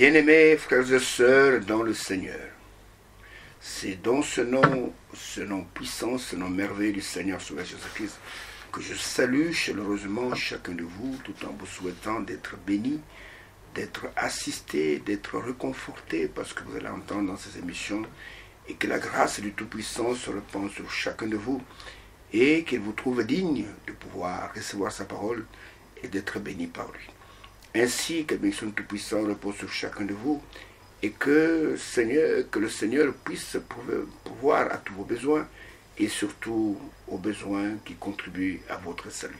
Bien-aimés frères et sœurs dans le Seigneur, c'est dans ce nom puissant, ce nom merveilleux du Seigneur Sauveur Jésus-Christ que je salue chaleureusement chacun de vous tout en vous souhaitant d'être bénis, d'être assistés, d'être réconfortés parce que vous allez entendre dans ces émissions et que la grâce du Tout-Puissant se répand sur chacun de vous et qu'il vous trouve digne de pouvoir recevoir sa parole et d'être béni par lui. Ainsi que la bénédiction du Tout-Puissant repose sur chacun de vous et que le Seigneur puisse pourvoir à tous vos besoins et surtout aux besoins qui contribuent à votre salut.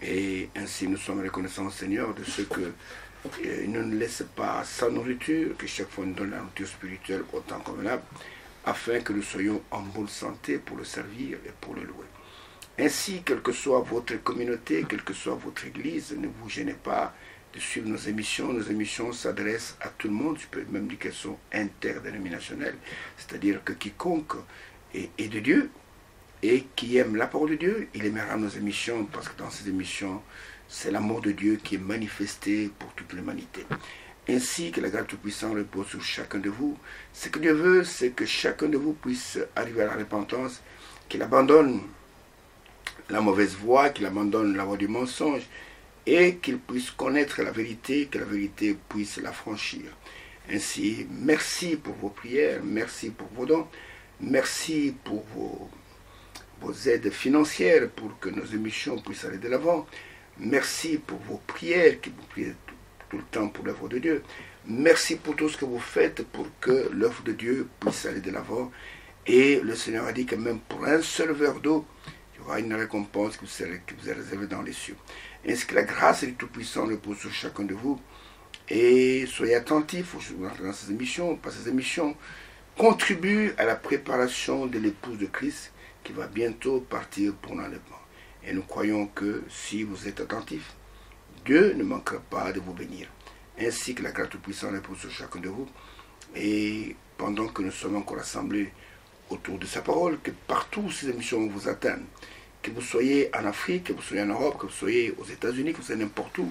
Et ainsi nous sommes reconnaissants au Seigneur de ce que il ne nous laisse pas sans nourriture, que chaque fois nous donne la nourriture spirituelle autant convenable, afin que nous soyons en bonne santé pour le servir et pour le louer. Ainsi, quelle que soit votre communauté, quelle que soit votre église, ne vous gênez pas de suivre nos émissions. Nos émissions s'adressent à tout le monde, je peux même dire qu'elles sont interdénominationnelles, c'est-à-dire que quiconque est de Dieu et qui aime la parole de Dieu, il aimera nos émissions, parce que dans ces émissions, c'est l'amour de Dieu qui est manifesté pour toute l'humanité. Ainsi que la grâce tout-puissante repose sur chacun de vous. Ce que Dieu veut, c'est que chacun de vous puisse arriver à la repentance, qu'il abandonne la mauvaise voie, qu'il abandonne la voie du mensonge, et qu'il puisse connaître la vérité, que la vérité puisse l'affranchir. Ainsi, merci pour vos prières, merci pour vos dons, merci pour vos aides financières pour que nos émissions puissent aller de l'avant. Merci pour vos prières, que vous priez tout le temps pour l'œuvre de Dieu. Merci pour tout ce que vous faites pour que l'œuvre de Dieu puisse aller de l'avant. Et le Seigneur a dit que même pour un seul verre d'eau, il y aura une récompense qui vous est réservée dans les cieux. Ainsi que la grâce du Tout-Puissant repose sur chacun de vous. Et soyez attentifs dans ces émissions, parce que ces émissions contribuent à la préparation de l'épouse de Christ qui va bientôt partir pour l'enlèvement. Et nous croyons que si vous êtes attentifs, Dieu ne manquera pas de vous bénir. Ainsi que la grâce Tout-Puissant repose sur chacun de vous. Et pendant que nous sommes encore assemblés autour de sa parole, que partout ces émissions vous atteignent, que vous soyez en Afrique, que vous soyez en Europe, que vous soyez aux États-Unis, que vous soyez n'importe où,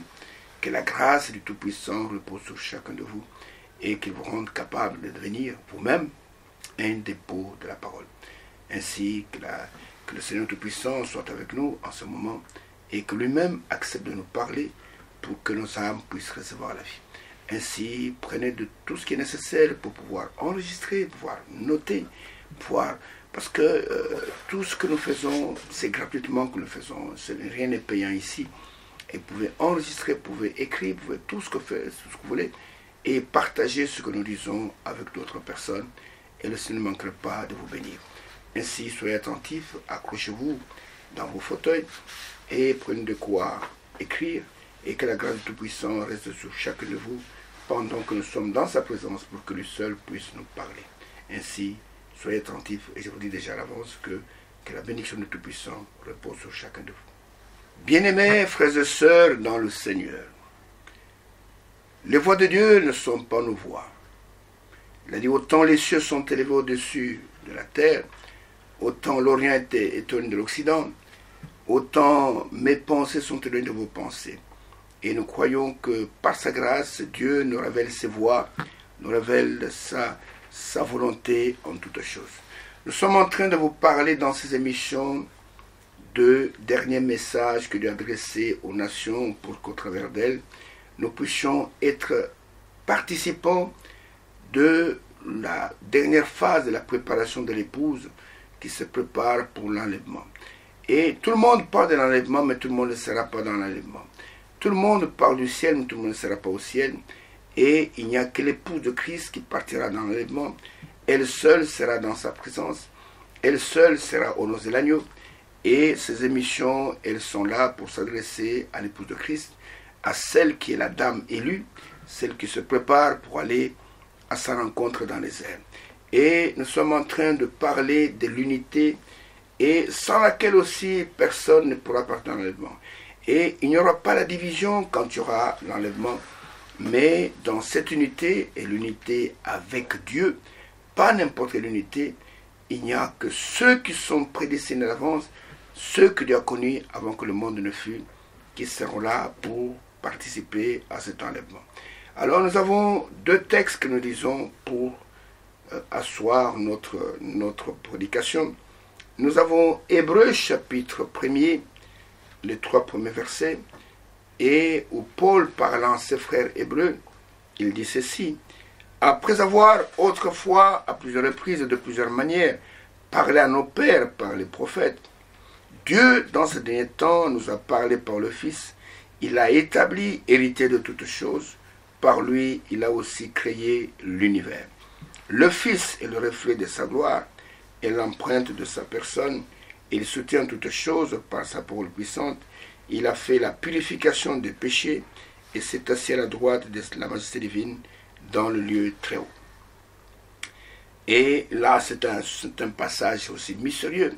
que la grâce du Tout-Puissant repose sur chacun de vous et qu'il vous rende capable de devenir vous-même un dépôt de la parole. Ainsi que le Seigneur Tout-Puissant soit avec nous en ce moment et que lui-même accepte de nous parler pour que nos âmes puissent recevoir la vie. Ainsi, prenez de tout ce qui est nécessaire pour pouvoir enregistrer, pouvoir noter, parce que tout ce que nous faisons, c'est gratuitement que nous faisons, rien n'est payant ici. Et vous pouvez enregistrer, vous pouvez écrire, vous pouvez tout ce que vous voulez, et partager ce que nous disons avec d'autres personnes, et le Seigneur ne manquera pas de vous bénir. Ainsi, soyez attentifs, accrochez-vous dans vos fauteuils, et prenez de quoi écrire, et que la grâce du Tout-Puissant reste sur chacun de vous, pendant que nous sommes dans sa présence, pour que lui seul puisse nous parler. Ainsi, soyez attentifs, et je vous dis déjà à l'avance que la bénédiction du Tout-Puissant repose sur chacun de vous. Bien-aimés frères et sœurs dans le Seigneur, les voies de Dieu ne sont pas nos voies. Il a dit, autant les cieux sont élevés au-dessus de la terre, autant l'Orient est étonné de l'Occident, autant mes pensées sont éloignées de vos pensées. Et nous croyons que par sa grâce, Dieu nous révèle ses voies, nous révèle sa volonté en toutes choses. Nous sommes en train de vous parler dans ces émissions de derniers messages que Dieu a adressés aux nations pour qu'au travers d'elles, nous puissions être participants de la dernière phase de la préparation de l'épouse qui se prépare pour l'enlèvement. Et tout le monde parle de l'enlèvement, mais tout le monde ne sera pas dans l'enlèvement. Tout le monde parle du ciel, mais tout le monde ne sera pas au ciel. Et il n'y a que l'épouse de Christ qui partira dans l'enlèvement. Elle seule sera dans sa présence. Elle seule sera au noces de l'agneau. Et ces émissions, elles sont là pour s'adresser à l'épouse de Christ, à celle qui est la dame élue, celle qui se prépare pour aller à sa rencontre dans les airs. Et nous sommes en train de parler de l'unité, et sans laquelle aussi personne ne pourra partir dans l'enlèvement. Et il n'y aura pas la division quand il y aura l'enlèvement, mais dans cette unité, et l'unité avec Dieu, pas n'importe quelle unité, il n'y a que ceux qui sont prédestinés d'avance, ceux que Dieu a connus avant que le monde ne fût, qui seront là pour participer à cet enlèvement. Alors nous avons deux textes que nous lisons pour asseoir notre prédication. Nous avons Hébreux chapitre 1er, les 3 premiers versets, et où Paul, parlant à ses frères hébreux, il dit ceci: après avoir autrefois, à plusieurs reprises et de plusieurs manières, parlé à nos pères par les prophètes, Dieu, dans ce dernier temps, nous a parlé par le Fils. Il a établi, hérité de toutes choses. Par lui, il a aussi créé l'univers. Le Fils est le reflet de sa gloire et l'empreinte de sa personne. Il soutient toutes choses par sa parole puissante. Il a fait la purification des péchés et s'est assis à la droite de la majesté divine dans le lieu très haut. Et là, c'est un passage aussi mystérieux.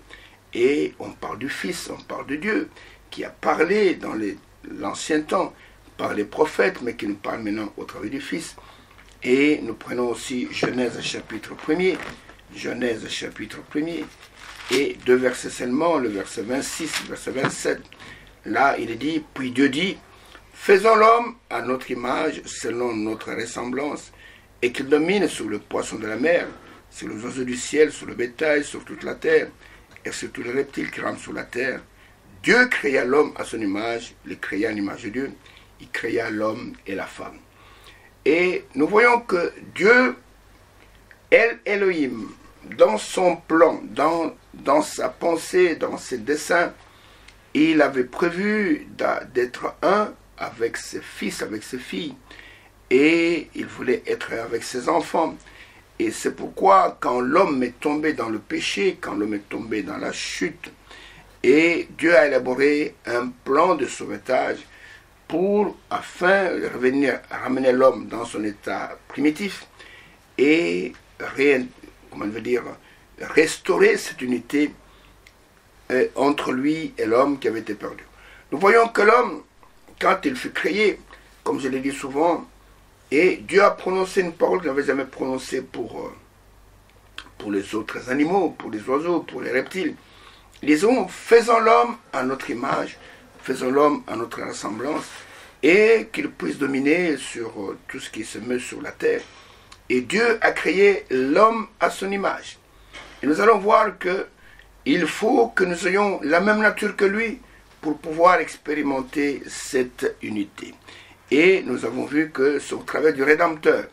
Et on parle du Fils, on parle de Dieu, qui a parlé dans l'ancien temps par les prophètes, mais qui nous parle maintenant au travers du Fils. Et nous prenons aussi Genèse chapitre 1er, Genèse chapitre 1er, et 2 versets seulement, le verset 26, le verset 27. Là, il est dit, puis Dieu dit, faisons l'homme à notre image, selon notre ressemblance, et qu'il domine sur le poisson de la mer, sur les oiseaux du ciel, sur le bétail, sur toute la terre, et sur tous les reptiles qui rampent sur la terre. Dieu créa l'homme à son image, il le créa en image de Dieu, il créa l'homme et la femme. Et nous voyons que Dieu, El Elohim, dans son plan, dans sa pensée, dans ses desseins, il avait prévu d'être un avec ses fils, avec ses filles, et il voulait être avec ses enfants. Et c'est pourquoi quand l'homme est tombé dans le péché, quand l'homme est tombé dans la chute, et Dieu a élaboré un plan de sauvetage afin de ramener l'homme dans son état primitif et restaurer cette unité entre lui et l'homme qui avait été perdu. Nous voyons que l'homme, quand il fut créé, comme je l'ai dit souvent, et Dieu a prononcé une parole qu'il n'avait jamais prononcée pour les autres animaux, pour les oiseaux, pour les reptiles. Disons, faisons l'homme à notre image, faisons l'homme à notre ressemblance, et qu'il puisse dominer sur tout ce qui se meut sur la terre. Et Dieu a créé l'homme à son image. Et nous allons voir qu'il faut que nous ayons la même nature que lui pour pouvoir expérimenter cette unité. Et nous avons vu que c'est au travers du Rédempteur,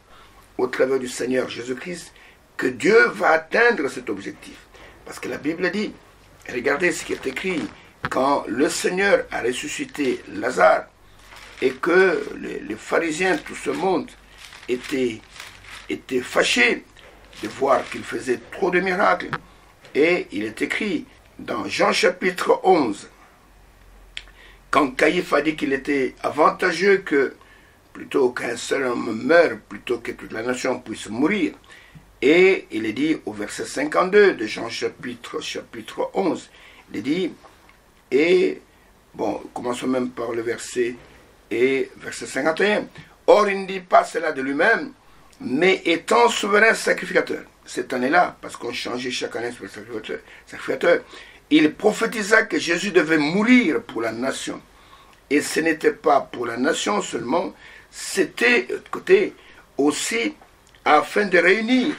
au travers du Seigneur Jésus-Christ, que Dieu va atteindre cet objectif. Parce que la Bible dit, regardez ce qui est écrit, quand le Seigneur a ressuscité Lazare, et que les pharisiens, tout ce monde, étaient fâchés de voir qu'il faisait trop de miracles. Et il est écrit dans Jean chapitre 11, quand Caïphe a dit qu'il était avantageux que, plutôt qu'un seul homme meure, plutôt que toute la nation puisse mourir. Et il est dit au verset 52 de Jean chapitre 11, il est dit, et, bon, commençons même par le verset 51. Or, il ne dit pas cela de lui-même, mais étant souverain sacrificateur, cette année-là, parce qu'on changeait chaque année sur le sacrificateur, il prophétisa que Jésus devait mourir pour la nation. Et ce n'était pas pour la nation seulement, c'était, de l'autre côté, aussi afin de réunir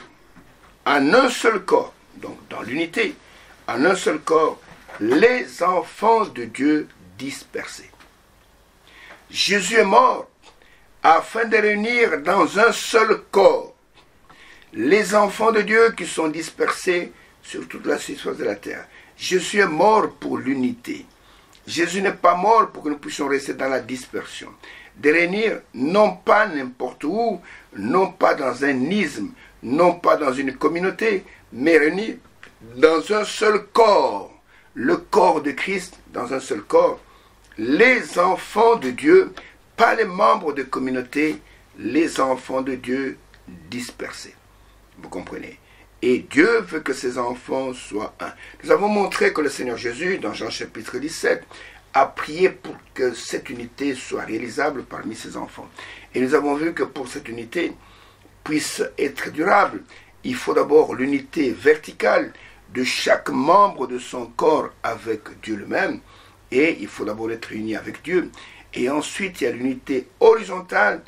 en un seul corps, donc dans l'unité, en un seul corps, les enfants de Dieu dispersés. Jésus est mort afin de réunir dans un seul corps les enfants de Dieu qui sont dispersés sur toute la surface de la terre. Jésus est mort pour l'unité. Jésus n'est pas mort pour que nous puissions rester dans la dispersion. De réunir non pas n'importe où, non pas dans un isme, non pas dans une communauté, mais réunir dans un seul corps, le corps de Christ dans un seul corps, les enfants de Dieu, pas les membres de communauté, les enfants de Dieu dispersés. Vous comprenez? Et Dieu veut que ses enfants soient un. Nous avons montré que le Seigneur Jésus, dans Jean chapitre 17, a prié pour que cette unité soit réalisable parmi ses enfants. Et nous avons vu que pour cette unité puisse être durable, il faut d'abord l'unité verticale de chaque membre de son corps avec Dieu lui-même. Et il faut d'abord être uni avec Dieu. Et ensuite, il y a l'unité horizontale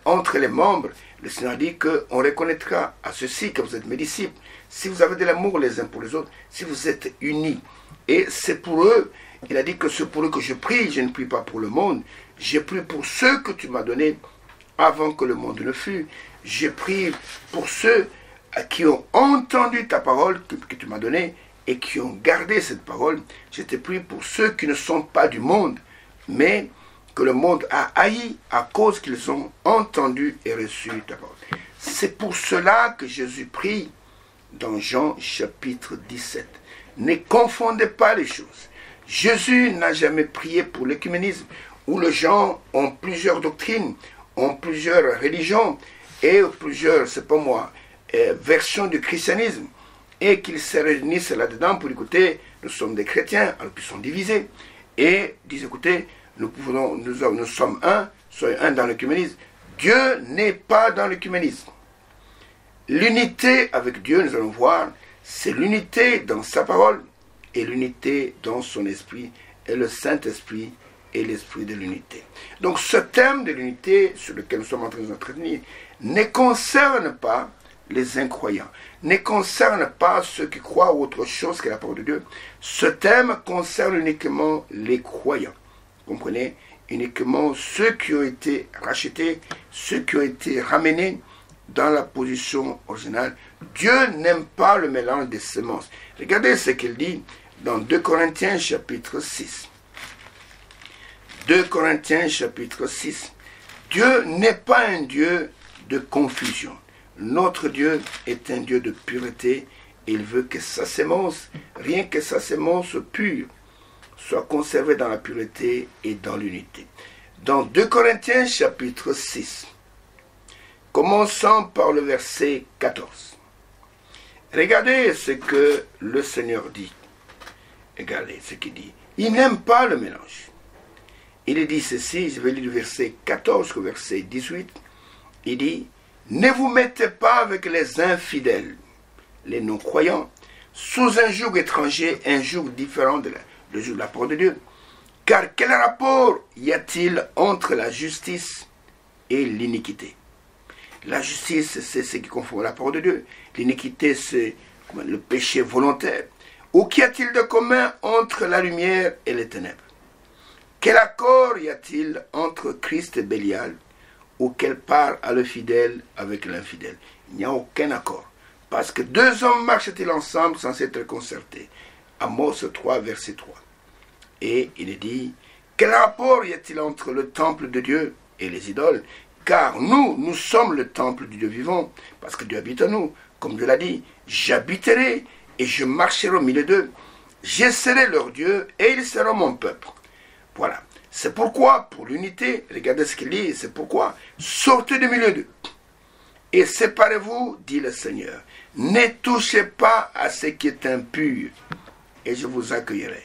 entre les membres, le Seigneur dit qu'on reconnaîtra à ceci que vous êtes mes disciples, si vous avez de l'amour les uns pour les autres, si vous êtes unis. Et c'est pour eux, il a dit que c'est pour eux que je prie, je ne prie pas pour le monde, je prie pour ceux que tu m'as donnés avant que le monde ne fût. Je prie pour ceux qui ont entendu ta parole que tu m'as donnée et qui ont gardé cette parole. Je te prie pour ceux qui ne sont pas du monde, mais que le monde a haï à cause qu'ils ont entendu et reçu ta parole. C'est pour cela que Jésus prie dans Jean chapitre 17. Ne confondez pas les choses. Jésus n'a jamais prié pour l'écuménisme, où les gens ont plusieurs doctrines, ont plusieurs religions et plusieurs, c'est pas moi, versions du christianisme, et qu'ils se réunissent là-dedans pour écouter, nous sommes des chrétiens, alors qu'ils sont divisés, et disent, écoutez, nous sommes un, soyez un dans l'écuménisme. Dieu n'est pas dans l'écuménisme. L'unité avec Dieu, nous allons voir, c'est l'unité dans sa parole et l'unité dans son esprit, et le Saint-Esprit et l'esprit de l'unité. Donc ce thème de l'unité sur lequel nous sommes en train de nous entretenir ne concerne pas les incroyants, ne concerne pas ceux qui croient autre chose que la parole de Dieu. Ce thème concerne uniquement les croyants. Vous comprenez? Uniquement ceux qui ont été rachetés, ceux qui ont été ramenés dans la position originale. Dieu n'aime pas le mélange des semences. Regardez ce qu'il dit dans 2 Corinthiens chapitre 6. 2 Corinthiens chapitre 6. Dieu n'est pas un Dieu de confusion. Notre Dieu est un Dieu de pureté. Il veut que sa sémence, rien que sa sémence pure, soit conservée dans la pureté et dans l'unité. Dans 2 Corinthiens chapitre 6, commençons par le verset 14. Regardez ce que le Seigneur dit. Regardez ce qu'il dit. Il n'aime pas le mélange. Il dit ceci, je vais lire le verset 14 au verset 18. Il dit, ne vous mettez pas avec les infidèles, les non-croyants, sous un joug étranger, un joug différent de le joug de la parole de Dieu. Car quel rapport y a-t-il entre la justice et l'iniquité? La justice, c'est ce qui confond la parole de Dieu. L'iniquité, c'est le péché volontaire. Ou qu'y a-t-il de commun entre la lumière et les ténèbres? Quel accord y a-t-il entre Christ et Bélial? Ou quelle part a le fidèle avec l'infidèle? Il n'y a aucun accord. Parce que deux hommes marchent-ils ensemble sans être concertés? Amos 3, verset 3. Et il est dit, quel rapport y a-t-il entre le temple de Dieu et les idoles? Car nous sommes le temple du Dieu vivant, parce que Dieu habite en nous. Comme Dieu l'a dit, j'habiterai et je marcherai au milieu d'eux. Je serai leur Dieu et ils seront mon peuple. Voilà. C'est pourquoi, pour l'unité, regardez ce qu'il dit, c'est pourquoi, sortez du milieu d'eux et séparez-vous, dit le Seigneur. Ne touchez pas à ce qui est impur et je vous accueillerai.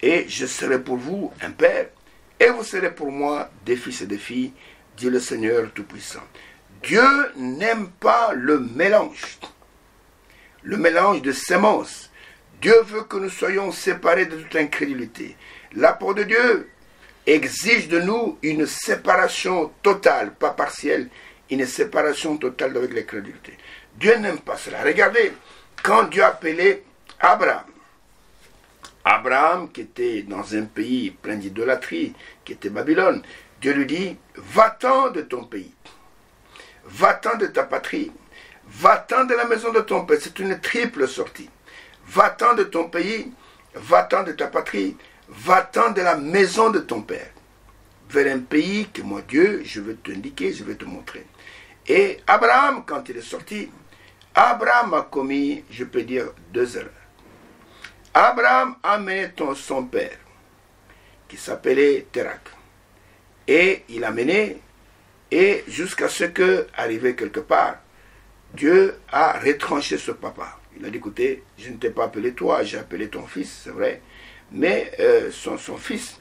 Et je serai pour vous un père et vous serez pour moi des fils et des filles, dit le Seigneur Tout-Puissant. Dieu n'aime pas le mélange de semences. Dieu veut que nous soyons séparés de toute incrédulité. La parole de Dieu exige de nous une séparation totale, pas partielle, une séparation totale avec l'incrédulité. Dieu n'aime pas cela. Regardez, quand Dieu appelait Abraham, qui était dans un pays plein d'idolâtrie, qui était Babylone, Dieu lui dit, va-t'en de ton pays, va-t'en de ta patrie, va-t'en de la maison de ton père. C'est une triple sortie. Va-t'en de ton pays, va-t'en de ta patrie, va-t'en de la maison de ton père, vers un pays que moi, Dieu, je vais t'indiquer, je vais te montrer. Et Abraham, quand il est sorti, Abraham a commis, je peux dire, 2 erreurs. Abraham a mené son père, qui s'appelait Térak. Et il a mené, et jusqu'à ce que, arrivé quelque part, Dieu a retranché ce papa. Il a dit, écoutez, je ne t'ai pas appelé toi, j'ai appelé ton fils, c'est vrai. Mais son fils,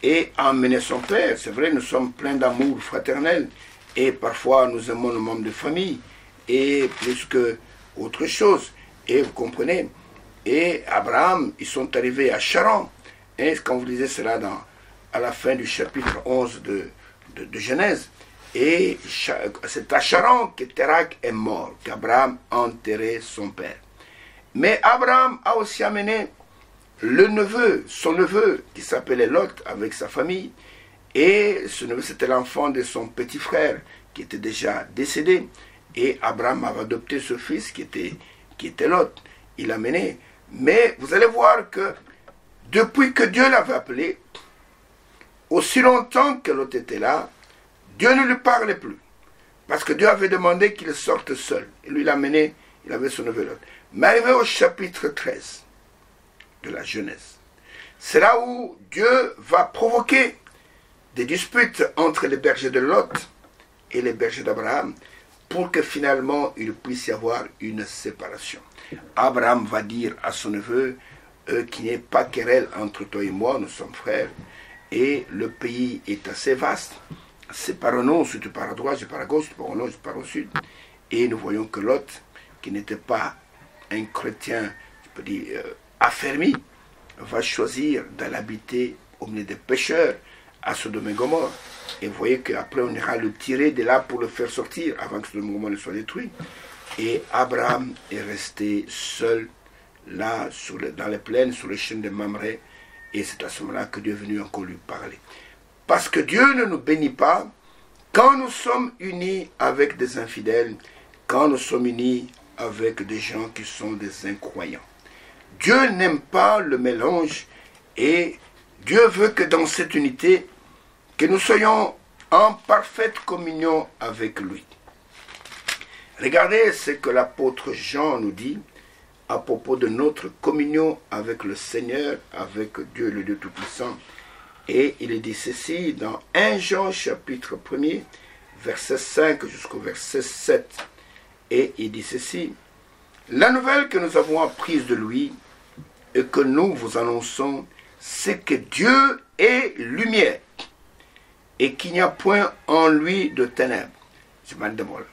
et a emmené son père. C'est vrai, nous sommes pleins d'amour fraternel, et parfois nous aimons nos membres de famille, et plus que autre chose. Et vous comprenez, et Abraham, ils sont arrivés à Charan. Et quand vous lisez cela à la fin du chapitre 11 de Genèse, Et c'est à Charan que Térak est mort, qu'Abraham a enterré son père. Mais Abraham a aussi amené son neveu, qui s'appelait Lot, avec sa famille. Et ce neveu, c'était l'enfant de son petit frère, qui était déjà décédé. Et Abraham avait adopté ce fils qui était Lot. Il l'a amené. Mais vous allez voir que depuis que Dieu l'avait appelé, aussi longtemps que Lot était là, Dieu ne lui parlait plus. Parce que Dieu avait demandé qu'il sorte seul. Et lui l'a amené, il avait son neveu Lot. Mais arrivé au chapitre 13 de la Genèse, c'est là où Dieu va provoquer des disputes entre les bergers de Lot et les bergers d'Abraham pour que finalement il puisse y avoir une séparation. Abraham va dire à son neveu qu'il n'y ait pas querelle entre toi et moi, nous sommes frères, et le pays est assez vaste. Séparons-nous, si tu pars à droite, je pars à gauche, tu pars au nord, je pars au sud. Et nous voyons que Lot, qui n'était pas un chrétien, je peux dire, affermi, va choisir d'aller habiter au milieu des pécheurs à Sodome et Gomorrhe. Et vous voyez qu'après on ira le tirer de là pour le faire sortir avant que Sodome et Gomorrhe ne soit détruit. Et Abraham est resté seul là dans les plaines, sur les chaînes de Mamré. Et c'est à ce moment-là que Dieu est venu encore lui parler. Parce que Dieu ne nous bénit pas quand nous sommes unis avec des infidèles, quand nous sommes unis avec des gens qui sont des incroyants. Dieu n'aime pas le mélange et Dieu veut que dans cette unité, que nous soyons en parfaite communion avec lui. Regardez ce que l'apôtre Jean nous dit à propos de notre communion avec le Seigneur, avec Dieu le Dieu Tout-Puissant. Et il dit ceci dans 1 Jean chapitre 1er, verset 5 jusqu'au verset 7. Et il dit ceci: la nouvelle que nous avons apprise de lui et que nous vous annonçons, c'est que Dieu est lumière et qu'il n'y a point en lui de ténèbres. C'est mal de vol.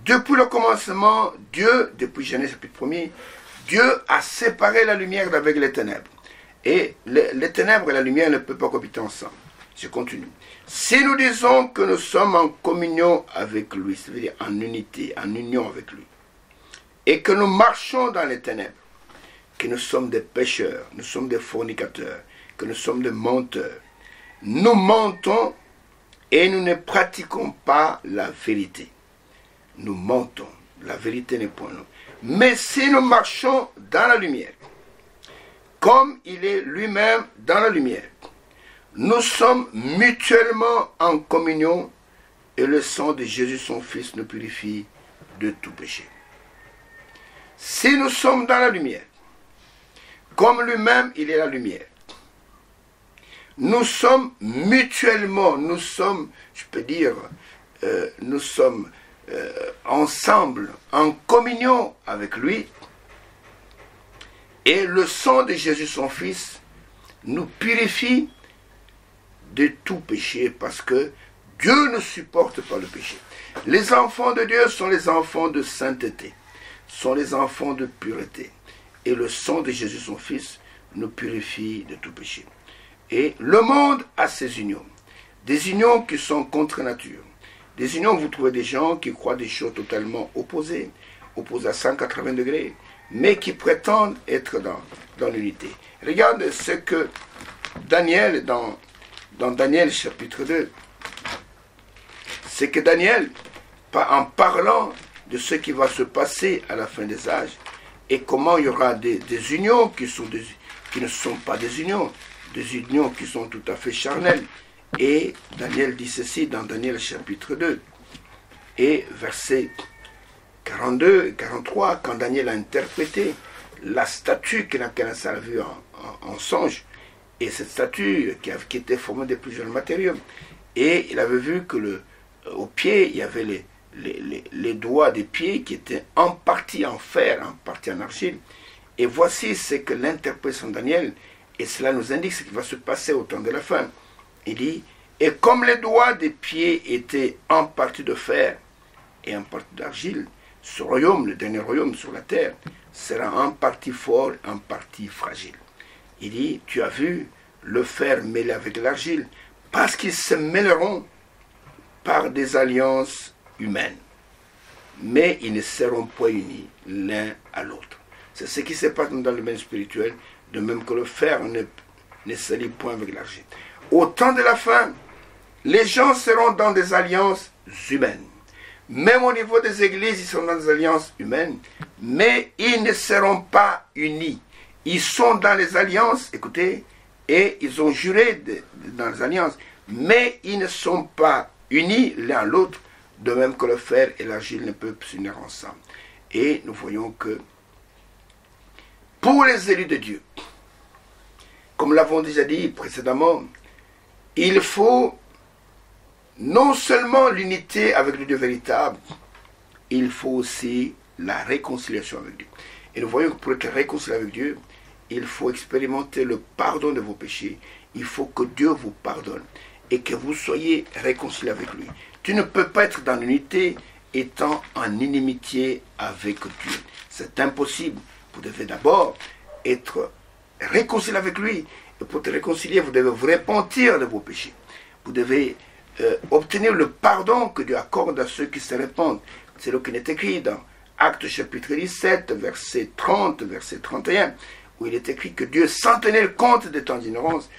Depuis le commencement, Dieu, depuis Genèse chapitre 1er, Dieu a séparé la lumière d'avec les ténèbres. Et les ténèbres et la lumière ne peuvent pas cohabiter ensemble. Je continue. Si nous disons que nous sommes en communion avec lui, c'est-à-dire en unité, en union avec lui, et que nous marchons dans les ténèbres, que nous sommes des pécheurs, nous sommes des fornicateurs, que nous sommes des menteurs, nous mentons et nous ne pratiquons pas la vérité. Nous mentons. La vérité n'est point nous. Mais si nous marchons dans la lumière, comme il est lui-même dans la lumière, nous sommes mutuellement en communion et le sang de Jésus son Fils nous purifie de tout péché. Si nous sommes dans la lumière, comme lui-même il est la lumière, nous sommes mutuellement, nous sommes, je peux dire, nous sommes ensemble, en communion avec lui, et le sang de Jésus son Fils nous purifie de tout péché, parce que Dieu ne supporte pas le péché. Les enfants de Dieu sont les enfants de sainteté, sont les enfants de pureté, et le sang de Jésus son Fils nous purifie de tout péché. Et le monde a ses unions, des unions qui sont contre nature, des unions où vous trouvez des gens qui croient des choses totalement opposées à 180 degrés, mais qui prétendent être dans l'unité. Regarde ce que Daniel, dans Daniel chapitre 2, c'est que Daniel, en parlant de ce qui va se passer à la fin des âges, et comment il y aura des unions qui ne sont pas des unions qui sont tout à fait charnelles. Et Daniel dit ceci dans Daniel chapitre 2, et versets 42 et 43, quand Daniel a interprété la statue que Nabuchodonosor a vue en songe, et cette statue qui était formée de plusieurs matériaux, et il avait vu que au pied, il y avait les doigts des pieds qui étaient en partie en fer, en partie en argile. Et voici ce que l'interprétation de Daniel, et cela nous indique ce qui va se passer au temps de la fin. Il dit, et comme les doigts des pieds étaient en partie de fer et en partie d'argile, ce royaume, le dernier royaume sur la terre, sera en partie fort, en partie fragile. Il dit, tu as vu le fer mêlé avec l'argile, parce qu'ils se mêleront par des alliances humaines, mais ils ne seront pas unis l'un à l'autre. C'est ce qui se passe dans le domaine spirituel, de même que le fer ne s'allie point avec l'argile. Au temps de la fin, les gens seront dans des alliances humaines. Même au niveau des églises, ils sont dans des alliances humaines, mais ils ne seront pas unis. Ils sont dans les alliances, écoutez, et ils ont juré dans les alliances, mais ils ne sont pas unis l'un à l'autre, de même que le fer et l'argile ne peuvent s'unir ensemble. Et nous voyons que pour les élus de Dieu, comme l'avons déjà dit précédemment, il faut non seulement l'unité avec le Dieu véritable, il faut aussi la réconciliation avec Dieu. Et nous voyons que pour être réconcilié avec Dieu, il faut expérimenter le pardon de vos péchés. Il faut que Dieu vous pardonne et que vous soyez réconciliés avec lui. Tu ne peux pas être dans l'unité étant en inimitié avec Dieu. C'est impossible. Vous devez d'abord être réconcilié avec lui. Et pour te réconcilier, vous devez vous repentir de vos péchés. Vous devez obtenir le pardon que Dieu accorde à ceux qui se répandent. C'est ce qui est écrit dans Actes chapitre 17, verset 30, verset 31, où il est écrit que Dieu, sans tenir compte de ton ignorance,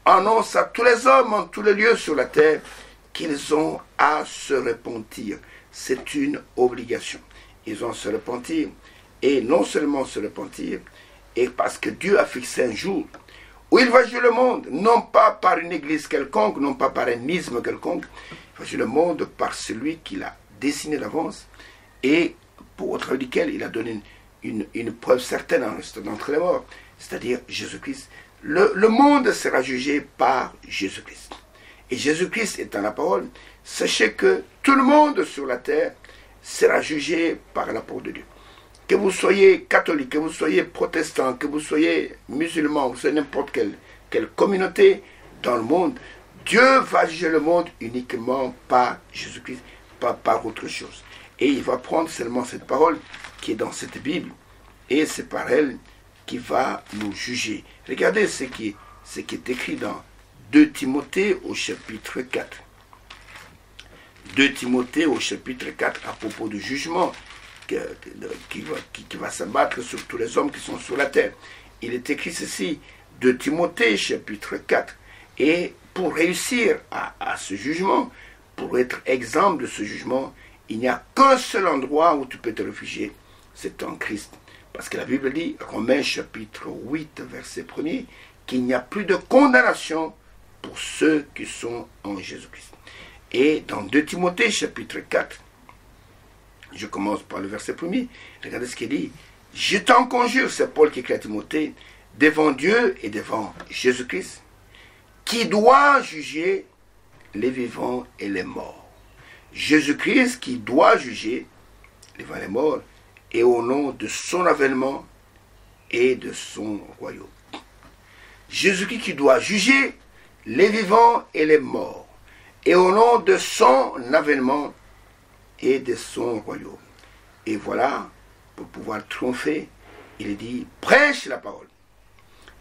annonce à tous les hommes en tous les lieux sur la terre qu'ils ont à se repentir. C'est une obligation. Ils ont à se repentir, et non seulement se repentir, et parce que Dieu a fixé un jour où il va juger le monde, non pas par une église quelconque, non pas par un isme quelconque, il va juger le monde par celui qu'il a dessiné d'avance, et pour autre duquel il a donné une preuve certaine en restant d'entre les morts, c'est-à-dire Jésus-Christ. Le monde sera jugé par Jésus-Christ. Et Jésus-Christ étant la parole, sachez que tout le monde sur la terre sera jugé par la parole de Dieu. Que vous soyez catholique, que vous soyez protestant, que vous soyez musulman, vous soyez n'importe quelle communauté dans le monde, Dieu va juger le monde uniquement par Jésus-Christ, pas par autre chose. Et il va prendre seulement cette parole qui est dans cette Bible, et c'est par elle qu'il va nous juger. Regardez ce qui est écrit dans 2 Timothée au chapitre 4. 2 Timothée au chapitre 4 à propos du jugement qui va s'abattre sur tous les hommes qui sont sur la terre. Il est écrit ceci, 2 Timothée chapitre 4. Et pour réussir à ce jugement, pour être exempt de ce jugement, il n'y a qu'un seul endroit où tu peux te réfugier, c'est en Christ. Parce que la Bible dit, Romains chapitre 8, verset 1er, qu'il n'y a plus de condamnation pour ceux qui sont en Jésus-Christ. Et dans 2 Timothée chapitre 4, je commence par le verset 1er, regardez ce qu'il dit. Je t'en conjure, c'est Paul qui écrit à Timothée, devant Dieu et devant Jésus-Christ, qui doit juger les vivants et les morts. Jésus-Christ qui doit juger les vivants et les morts, et au nom de son avènement et de son royaume. Jésus-Christ qui doit juger les vivants et les morts, et au nom de son avènement et de son royaume. Et voilà, pour pouvoir triompher, il dit, prêche la parole,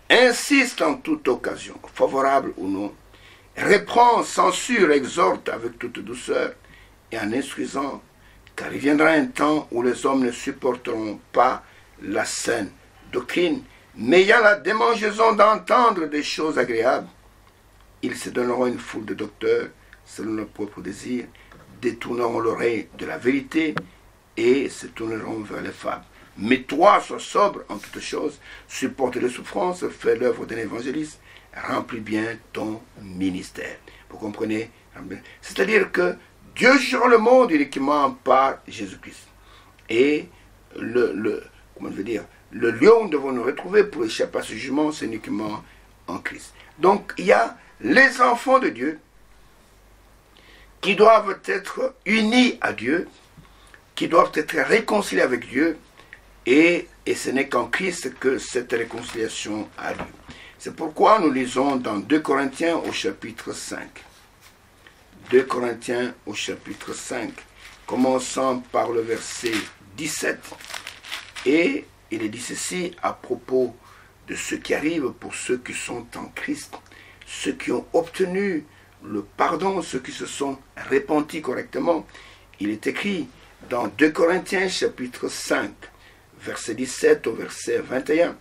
insiste en toute occasion, favorable ou non, reprend, censure, exhorte avec toute douceur, et en instruisant, car il viendra un temps où les hommes ne supporteront pas la saine doctrine, mais ayant la démangeaison d'entendre des choses agréables, ils se donneront une foule de docteurs, selon leur propre désir, détourneront l'oreille de la vérité et se tourneront vers les fables. Mais toi, sois sobre en toutes choses, supporte les souffrances, fais l'œuvre d'un évangéliste, remplis bien ton ministère. Vous comprenez? C'est-à-dire que Dieu jugera le monde uniquement par Jésus-Christ. Et le lieu où nous devons nous retrouver pour échapper à ce jugement, c'est uniquement en Christ. Donc, il y a les enfants de Dieu qui doivent être unis à Dieu, qui doivent être réconciliés avec Dieu, et ce n'est qu'en Christ que cette réconciliation a lieu. C'est pourquoi nous lisons dans 2 Corinthiens au chapitre 5. 2 Corinthiens au chapitre 5, commençant par le verset 17, et il est dit ceci à propos de ce qui arrive pour ceux qui sont en Christ, ceux qui ont obtenu le pardon, ceux qui se sont repentis correctement. Il est écrit dans 2 Corinthiens chapitre 5, verset 17 au verset 21,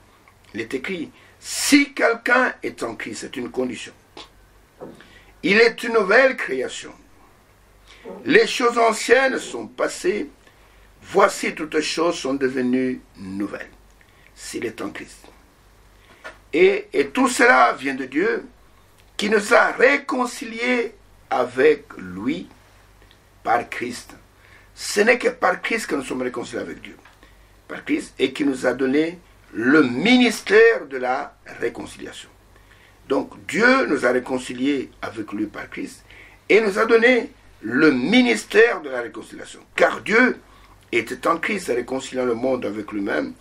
il est écrit, si quelqu'un est en Christ, c'est une condition, il est une nouvelle création. Les choses anciennes sont passées, voici toutes choses sont devenues nouvelles, s'il est en Christ. Et tout cela vient de Dieu, qui nous a réconciliés avec lui par Christ. Ce n'est que par Christ que nous sommes réconciliés avec Dieu. Par Christ, et qui nous a donné le ministère de la réconciliation. Donc Dieu nous a réconciliés avec lui par Christ et nous a donné le ministère de la réconciliation. Car Dieu était en Christ réconciliant le monde avec lui-même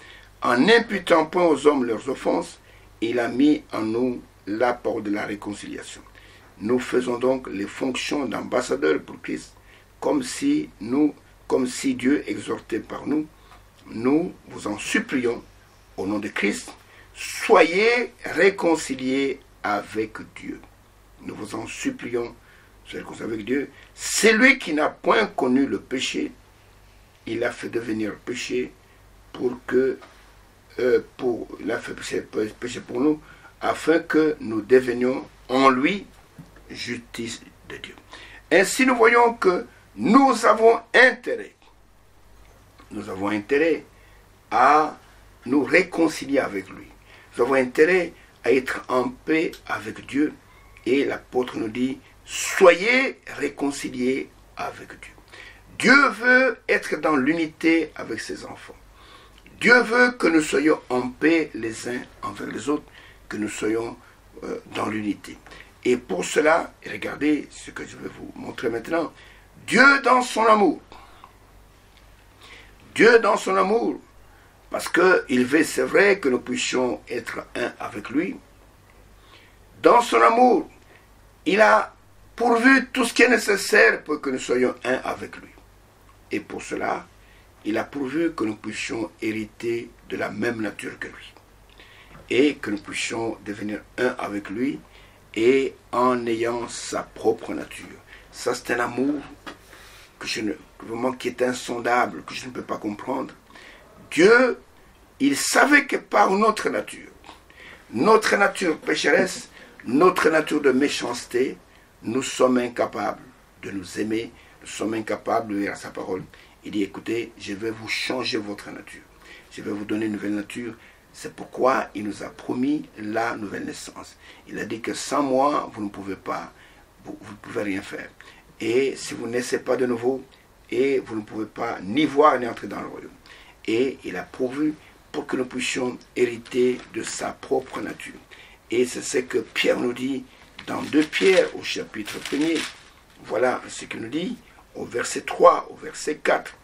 en n'imputant point aux hommes leurs offenses. Il a mis en nous l'apport de la réconciliation. Nous faisons donc les fonctions d'ambassadeurs pour Christ comme si Dieu exhortait par nous. Nous vous en supplions au nom de Christ, soyez réconciliés avec Dieu. Nous vous en supplions, soyez réconciliés avec Dieu. C'est lui qui n'a point connu le péché, il a fait devenir péché il a fait péché pour nous, afin que nous devenions en lui justice de Dieu. Ainsi nous voyons que nous avons intérêt à nous réconcilier avec lui. Nous avons intérêt à être en paix avec Dieu. Et l'apôtre nous dit, soyez réconciliés avec Dieu. Dieu veut être dans l'unité avec ses enfants. Dieu veut que nous soyons en paix les uns envers les autres, que nous soyons dans l'unité. Et pour cela, regardez ce que je vais vous montrer maintenant. Dieu dans son amour, parce qu'il veut, c'est vrai, que nous puissions être un avec lui. Dans son amour, il a pourvu tout ce qui est nécessaire pour que nous soyons un avec lui. Et pour cela, il a pourvu que nous puissions hériter de la même nature que lui. Et que nous puissions devenir un avec lui et en ayant sa propre nature. Ça, c'est un amour vraiment qui est insondable, que je ne peux pas comprendre. Dieu, il savait que par notre nature pécheresse, notre nature de méchanceté, nous sommes incapables de nous aimer, nous sommes incapables de lire sa parole. Il dit, écoutez, je vais vous changer votre nature. Je vais vous donner une nouvelle nature. C'est pourquoi il nous a promis la nouvelle naissance. Il a dit que sans moi, vous ne pouvez pas, vous ne pouvez rien faire. Et si vous ne naissez pas de nouveau, et vous ne pouvez pas ni voir ni entrer dans le royaume. Et il a pourvu pour que nous puissions hériter de sa propre nature. Et c'est ce que Pierre nous dit dans 2 Pierre au chapitre 1er. Voilà ce qu'il nous dit au verset 3, au verset 4.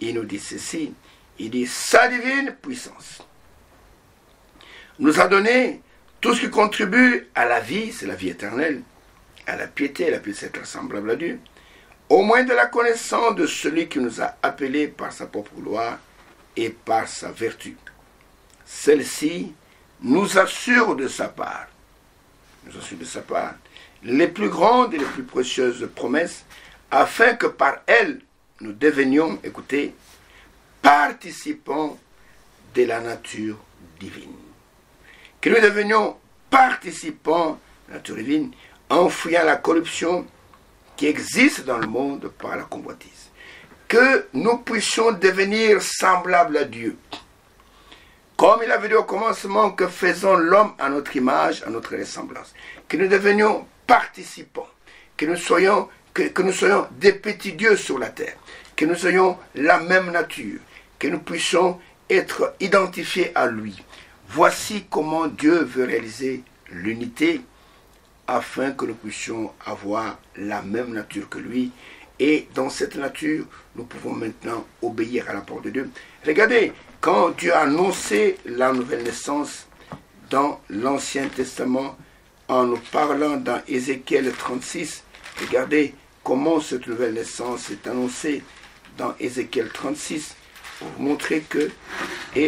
Il nous dit ceci, il dit, sa divine puissance nous a donné tout ce qui contribue à la vie, c'est la vie éternelle, à la piété c'est être semblable à Dieu, au moins de la connaissance de celui qui nous a appelés par sa propre gloire et par sa vertu. Celle-ci nous assure de sa part, les plus grandes et les plus précieuses promesses, afin que par elles, nous devenions, écoutez, participants de la nature divine. Que nous devenions participants de la nature divine, en fuyant la corruption qui existe dans le monde par la convoitise. Que nous puissions devenir semblables à Dieu. Comme il avait dit au commencement, que faisons l'homme à notre image, à notre ressemblance. Que nous devenions participants. Que nous soyons des petits dieux sur la terre. Que nous soyons la même nature. Que nous puissions être identifiés à lui. Voici comment Dieu veut réaliser l'unité afin que nous puissions avoir la même nature que lui. Et dans cette nature, nous pouvons maintenant obéir à la parole de Dieu. Regardez, quand Dieu a annoncé la nouvelle naissance dans l'Ancien Testament, en nous parlant dans Ézéchiel 36, regardez comment cette nouvelle naissance est annoncée dans Ézéchiel 36, pour vous montrer que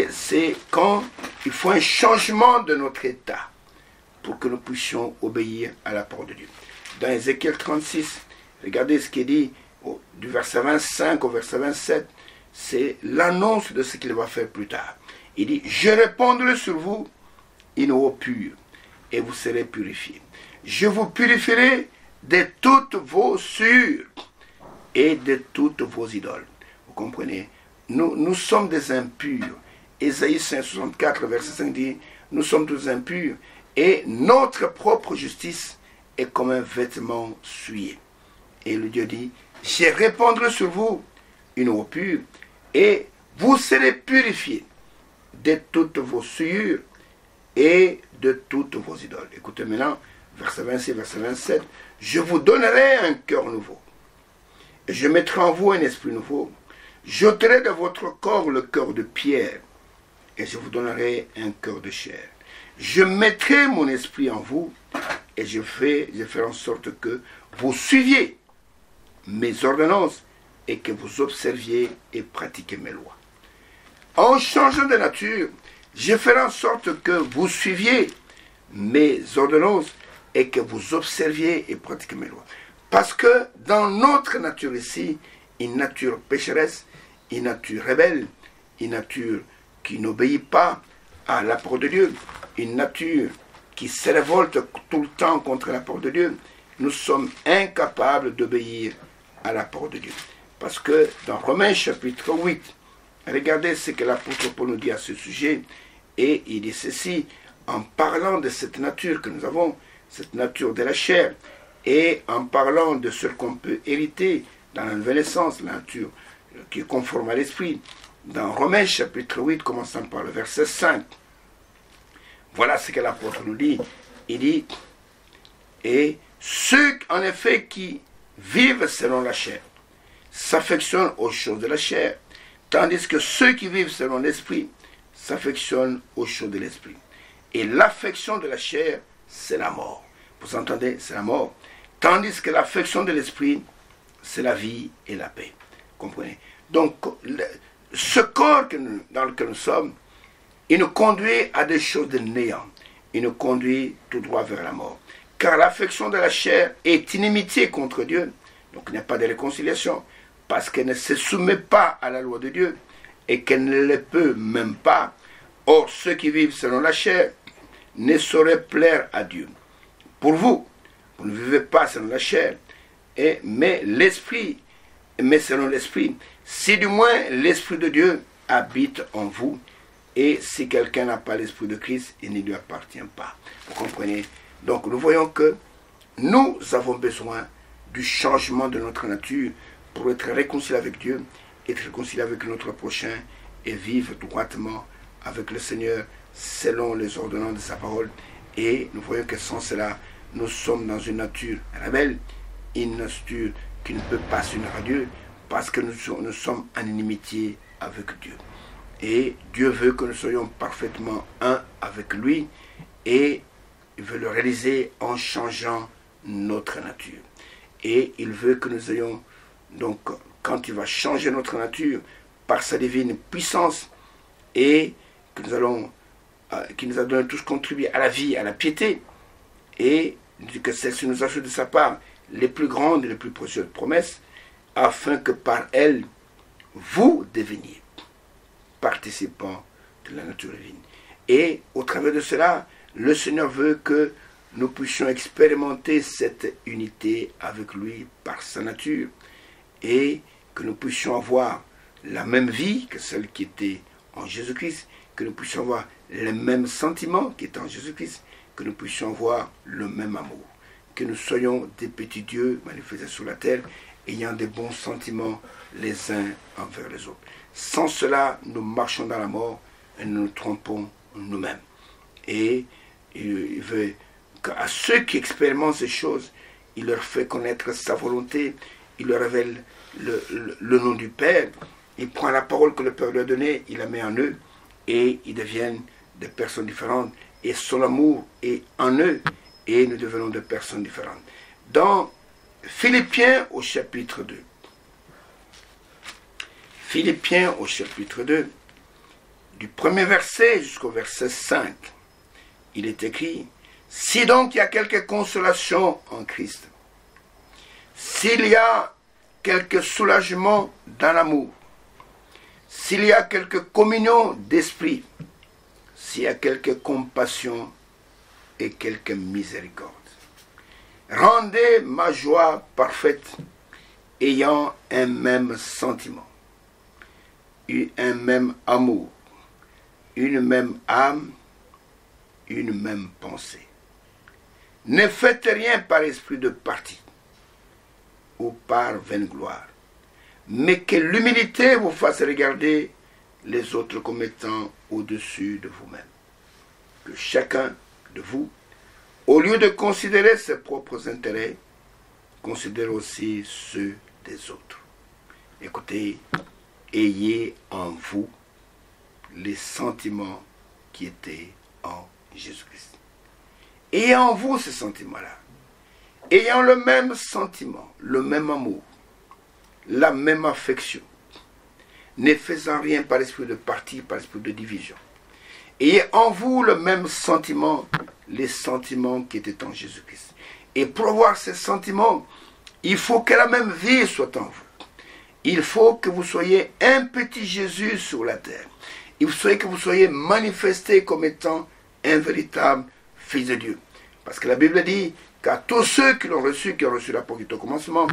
c'est quand il faut un changement de notre état pour que nous puissions obéir à la parole de Dieu. dans Ézéchiel 36. Regardez ce qui est dit du verset 25 au verset 27. C'est l'annonce de ce qu'il va faire plus tard. Il dit, je répandrai sur vous une eau pure et vous serez purifiés. Je vous purifierai de toutes vos souillures et de toutes vos idoles. Vous comprenez? Nous sommes des impurs. Ésaïe 64, verset 5 dit, nous sommes tous impurs et notre propre justice est comme un vêtement souillé. Et le Dieu dit, je répandrai sur vous une eau pure et vous serez purifiés de toutes vos souillures et de toutes vos idoles. Écoutez maintenant, verset 26, verset 27. Je vous donnerai un cœur nouveau. Et je mettrai en vous un esprit nouveau. J'ôterai de votre corps le cœur de pierre. Et je vous donnerai un cœur de chair. Je mettrai mon esprit en vous. Et je ferai en sorte que vous suiviez mes ordonnances et que vous observiez et pratiquiez mes lois. En changeant de nature, je ferai en sorte que vous suiviez mes ordonnances et que vous observiez et pratiquiez mes lois. Parce que dans notre nature ici, une nature pécheresse, une nature rebelle, une nature qui n'obéit pas à la parole de Dieu, une nature qui se révolte tout le temps contre la parole de Dieu, nous sommes incapables d'obéir à la parole de Dieu. Parce que dans Romains chapitre 8, regardez ce que l'apôtre Paul nous dit à ce sujet, et il dit ceci, en parlant de cette nature que nous avons, cette nature de la chair, et en parlant de ce qu'on peut hériter dans la nouvelle naissance, la nature qui est conforme à l'esprit, dans Romains chapitre 8, commençant par le verset 5, voilà ce que l'apôtre nous dit. Il dit, et ceux en effet qui vivent selon la chair s'affectionnent aux choses de la chair, tandis que ceux qui vivent selon l'esprit s'affectionnent aux choses de l'esprit. Et l'affection de la chair, c'est la mort. Vous entendez, c'est la mort. Tandis que l'affection de l'esprit, c'est la vie et la paix. Comprenez? Donc, ce corps dans lequel nous sommes, il nous conduit à des choses de néant. Il nous conduit tout droit vers la mort. Car l'affection de la chair est inimitié contre Dieu. Donc il n'y a pas de réconciliation. Parce qu'elle ne se soumet pas à la loi de Dieu. Et qu'elle ne le peut même pas. Or, ceux qui vivent selon la chair ne sauraient plaire à Dieu. Pour vous, vous ne vivez pas selon la chair, mais selon l'esprit. Si du moins l'esprit de Dieu habite en vous, et si quelqu'un n'a pas l'esprit de Christ, il ne lui appartient pas. Vous comprenez? Donc nous voyons que nous avons besoin du changement de notre nature pour être réconciliés avec Dieu, être réconciliés avec notre prochain et vivre droitement avec le Seigneur selon les ordonnances de sa parole. Et nous voyons que sans cela, nous sommes dans une nature rebelle, une nature qui ne peut pas s'unir à Dieu, parce que nous sommes en inimitié avec Dieu. Et Dieu veut que nous soyons parfaitement un avec lui, et il veut le réaliser en changeant notre nature. Et il veut que nous ayons, donc, quand il va changer notre nature par sa divine puissance, et que qui nous a donné tous contribué à la vie, à la piété, et que celle-ci nous ajoute de sa part les plus grandes et les plus précieuses promesses, afin que par elles, vous deveniez participants de la nature divine. Et au travers de cela, le Seigneur veut que nous puissions expérimenter cette unité avec lui par sa nature, et que nous puissions avoir la même vie que celle qui était en Jésus-Christ, que nous puissions avoir les mêmes sentiments qui étaient en Jésus-Christ, que nous puissions avoir le même amour, que nous soyons des petits dieux manifestés sur la terre, ayant des bons sentiments les uns envers les autres. Sans cela, nous marchons dans la mort et nous nous trompons nous-mêmes. Et il veut qu'à ceux qui expérimentent ces choses, il leur fait connaître sa volonté, il leur révèle le nom du Père, il prend la parole que le Père lui a donnée, il la met en eux, et ils deviennent des personnes différentes, et son amour est en eux, et nous devenons des personnes différentes. Dans Philippiens au chapitre 2, Philippiens au chapitre 2, du premier verset jusqu'au verset 5, il est écrit, « Si donc il y a quelque consolation en Christ, s'il y a quelque soulagement dans l'amour, s'il y a quelque communion d'esprit, s'il y a quelque compassion et quelque miséricorde, rendez ma joie parfaite, ayant un même sentiment, un même amour, une même âme, une même pensée. Ne faites rien par esprit de parti ou par vaine gloire, mais que l'humilité vous fasse regarder les autres comme étant au-dessus de vous-même. Que chacun de vous, au lieu de considérer ses propres intérêts, considère aussi ceux des autres. Écoutez, ayez en vous les sentiments qui étaient en Jésus-Christ. Ayez en vous ces sentiments-là. Ayant le même sentiment, le même amour, la même affection, ne faisant rien par esprit de parti, par esprit de division. Ayez en vous le même sentiment, les sentiments qui étaient en Jésus-Christ. Et pour avoir ces sentiments, il faut que la même vie soit en vous. Il faut que vous soyez un petit Jésus sur la terre. Il faut que vous soyez manifesté comme étant un véritable Fils de Dieu. Parce que la Bible dit qu'à tous ceux qui l'ont reçu, qui ont reçu la parole qui est au commencement,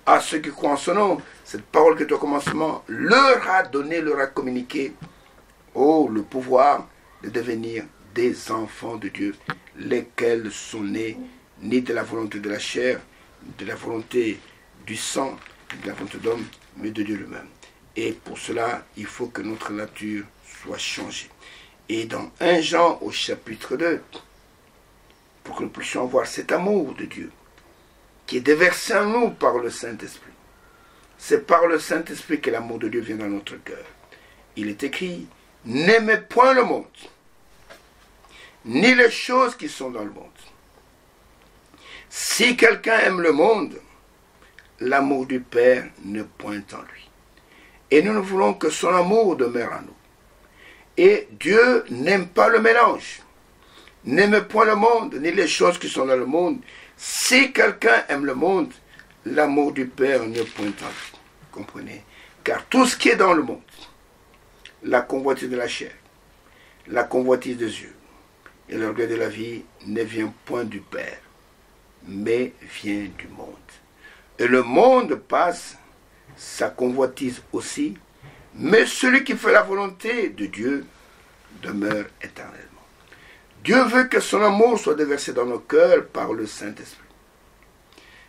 à ceux qui croient en son nom, cette parole qui est au commencement leur a donné, leur a communiqué le pouvoir de devenir des enfants de Dieu, lesquels sont nés ni de la volonté de la chair, de la volonté du sang, de la volonté d'homme, mais de Dieu lui-même. Et pour cela, il faut que notre nature soit changée. Et dans 1 Jean au chapitre 2, pour que nous puissions avoir cet amour de Dieu qui est déversé en nous par le Saint-Esprit. C'est par le Saint-Esprit que l'amour de Dieu vient dans notre cœur. Il est écrit, n'aimez point le monde, ni les choses qui sont dans le monde. Si quelqu'un aime le monde, l'amour du Père ne pointe en lui. Et nous ne voulons que son amour demeure en nous. Et Dieu n'aime pas le mélange. N'aime point le monde, ni les choses qui sont dans le monde. Si quelqu'un aime le monde, l'amour du Père ne pointe en lui. Comprenez? Car tout ce qui est dans le monde, la convoitise de la chair, la convoitise des yeux et l'orgueil de la vie ne vient point du Père, mais vient du monde. Et le monde passe, sa convoitise aussi, mais celui qui fait la volonté de Dieu demeure éternellement. Dieu veut que son amour soit déversé dans nos cœurs par le Saint-Esprit.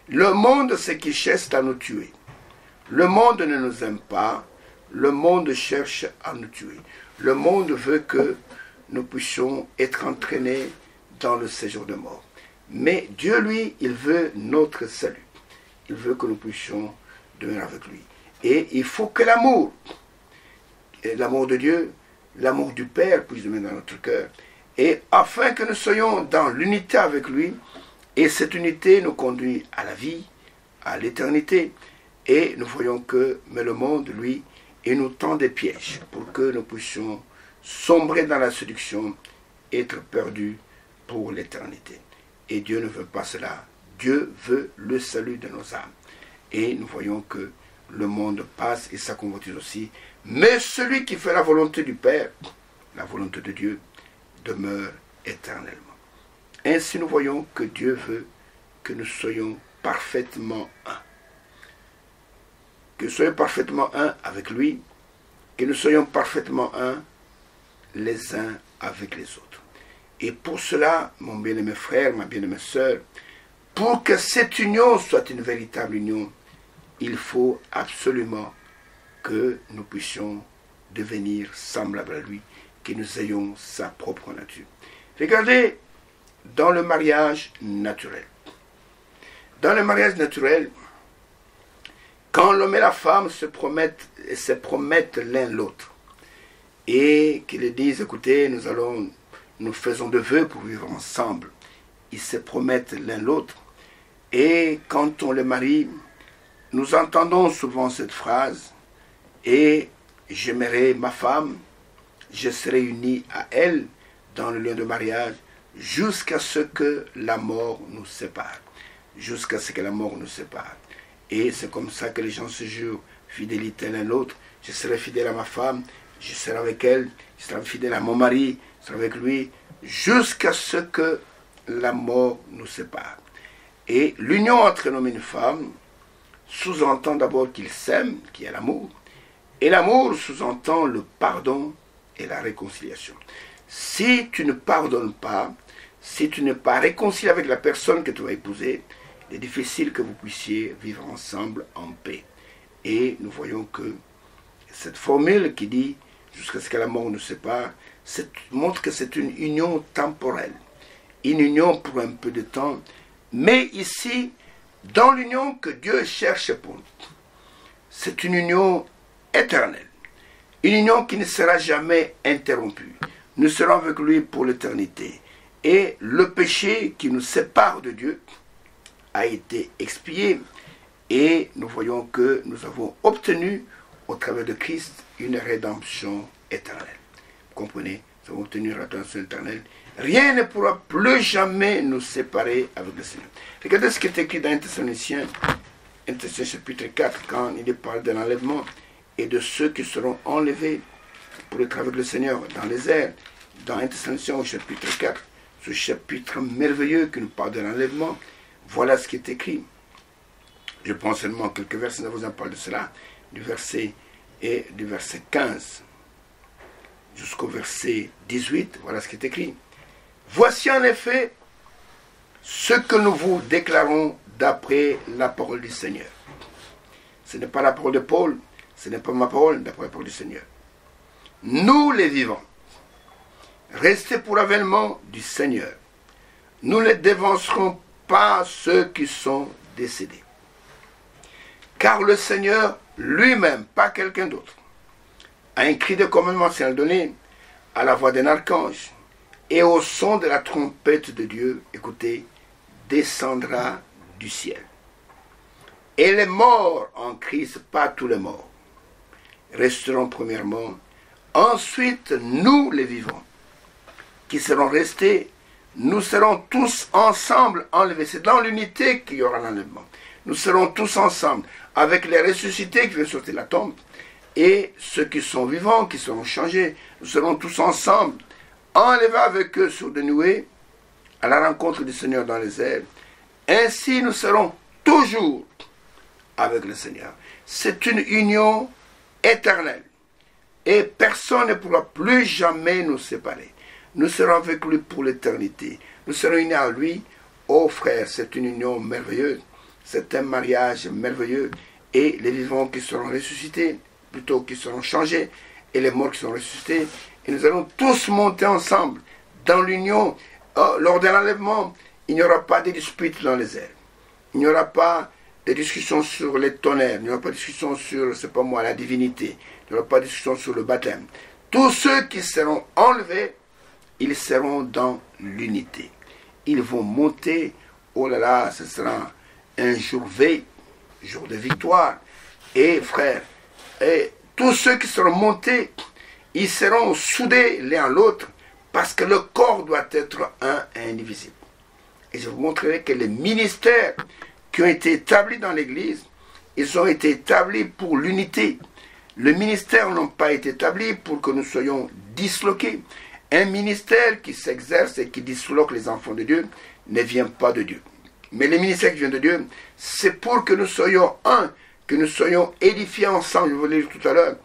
Le monde, c'est qu'il cherche à nous tuer. Le monde ne nous aime pas. Le monde cherche à nous tuer. Le monde veut que nous puissions être entraînés dans le séjour de mort. Mais Dieu, lui, il veut notre salut. Il veut que nous puissions demeurer avec lui. Et il faut que l'amour de Dieu, l'amour du Père puisse demeurer dans notre cœur. Et afin que nous soyons dans l'unité avec lui, et cette unité nous conduit à la vie, à l'éternité. Et nous voyons que, mais le monde, lui, il nous tend des pièges pour que nous puissions sombrer dans la séduction, être perdus pour l'éternité. Et Dieu ne veut pas cela. Dieu veut le salut de nos âmes. Et nous voyons que le monde passe et sa convoitise aussi. Mais celui qui fait la volonté du Père, la volonté de Dieu, demeure éternellement. Ainsi nous voyons que Dieu veut que nous soyons parfaitement un. Que nous soyons parfaitement un avec lui, que nous soyons parfaitement un les uns avec les autres. Et pour cela, mon bien-aimé frère, ma bien-aimée sœur, pour que cette union soit une véritable union, il faut absolument que nous puissions devenir semblables à lui, que nous ayons sa propre nature. Regardez, dans le mariage naturel. Dans le mariage naturel, quand l'homme et la femme se promettent l'un l'autre, et qu'ils disent, écoutez, nous faisons de vœux pour vivre ensemble, ils se promettent l'un l'autre, et quand on les marie, nous entendons souvent cette phrase, et j'aimerai ma femme, je serai uni à elle dans le lien de mariage jusqu'à ce que la mort nous sépare. Jusqu'à ce que la mort nous sépare. Et c'est comme ça que les gens se jurent fidélité l'un à l'autre. Je serai fidèle à ma femme, je serai avec elle, je serai fidèle à mon mari, je serai avec lui, jusqu'à ce que la mort nous sépare. Et l'union entre un homme et une femme sous-entend d'abord qu'ils s'aiment, qu'il y a l'amour, et l'amour sous-entend le pardon et la réconciliation. Si tu ne pardonnes pas, si tu n'es pas réconcilié avec la personne que tu vas épouser, il est difficile que vous puissiez vivre ensemble en paix. Et nous voyons que cette formule qui dit « jusqu'à ce que la mort nous sépare », montre que c'est une union temporelle, une union pour un peu de temps, mais ici, dans l'union que Dieu cherche pour nous, c'est une union éternelle, une union qui ne sera jamais interrompue. Nous serons avec lui pour l'éternité. Et le péché qui nous sépare de Dieu a été expié, et nous voyons que nous avons obtenu au travers de Christ une rédemption éternelle. Vous comprenez? Nous avons obtenu une rédemption éternelle. Rien ne pourra plus jamais nous séparer avec le Seigneur. Regardez ce qui est écrit dans 1 Thessaloniciens chapitre 4, quand il parle de l'enlèvement et de ceux qui seront enlevés pour être avec le Seigneur dans les airs. Dans 1 Thessaloniciens au chapitre 4, ce chapitre merveilleux qui nous parle de l'enlèvement, voilà ce qui est écrit. Je prends seulement quelques versets, je vous en parle de cela, du verset 15 jusqu'au verset 18, voilà ce qui est écrit. Voici en effet ce que nous vous déclarons d'après la parole du Seigneur. Ce n'est pas la parole de Paul, ce n'est pas ma parole, d'après la parole du Seigneur. Nous les vivants, restés pour l'avènement du Seigneur, nous ne dévancerons pas ceux qui sont décédés. Car le Seigneur lui-même, pas quelqu'un d'autre, a un cri de commandement s'est donné à la voix d'un archange et au son de la trompette de Dieu, écoutez, descendra du ciel. Et les morts en Christ, pas tous les morts, resteront premièrement. Ensuite, nous les vivants, qui serons restés, nous serons tous ensemble enlevés. C'est dans l'unité qu'il y aura l'enlèvement. Nous serons tous ensemble, avec les ressuscités qui viennent sortir de la tombe, et ceux qui sont vivants, qui seront changés. Nous serons tous ensemble, enlevés avec eux sur des nuées, à la rencontre du Seigneur dans les airs. Ainsi, nous serons toujours avec le Seigneur. C'est une union éternelle. Et personne ne pourra plus jamais nous séparer. Nous serons avec lui pour l'éternité. Nous serons unis à lui. Oh frère, c'est une union merveilleuse. C'est un mariage merveilleux. Et les vivants qui seront ressuscités, plutôt qui seront changés, et les morts qui seront ressuscités. Et nous allons tous monter ensemble dans l'union. Lors de l'enlèvement, il n'y aura pas de disputes dans les airs. Il n'y aura pas de discussions sur les tonnerres. Il n'y aura pas de discussions sur, c'est pas moi, la divinité. Il n'y aura pas de discussion sur le baptême. Tous ceux qui seront enlevés, ils seront dans l'unité. Ils vont monter, oh là là, ce sera un jour veille, jour de victoire. Et frères, et tous ceux qui seront montés, ils seront soudés l'un à l'autre, parce que le corps doit être un et indivisible. Et je vous montrerai que les ministères qui ont été établis dans l'Église, ils ont été établis pour l'unité. Le ministère n'a pas été établi pour que nous soyons disloqués. Un ministère qui s'exerce et qui disloque les enfants de Dieu ne vient pas de Dieu. Mais le ministère qui vient de Dieu, c'est pour que nous soyons un, que nous soyons édifiés ensemble, je vous l'ai dit tout à l'heure.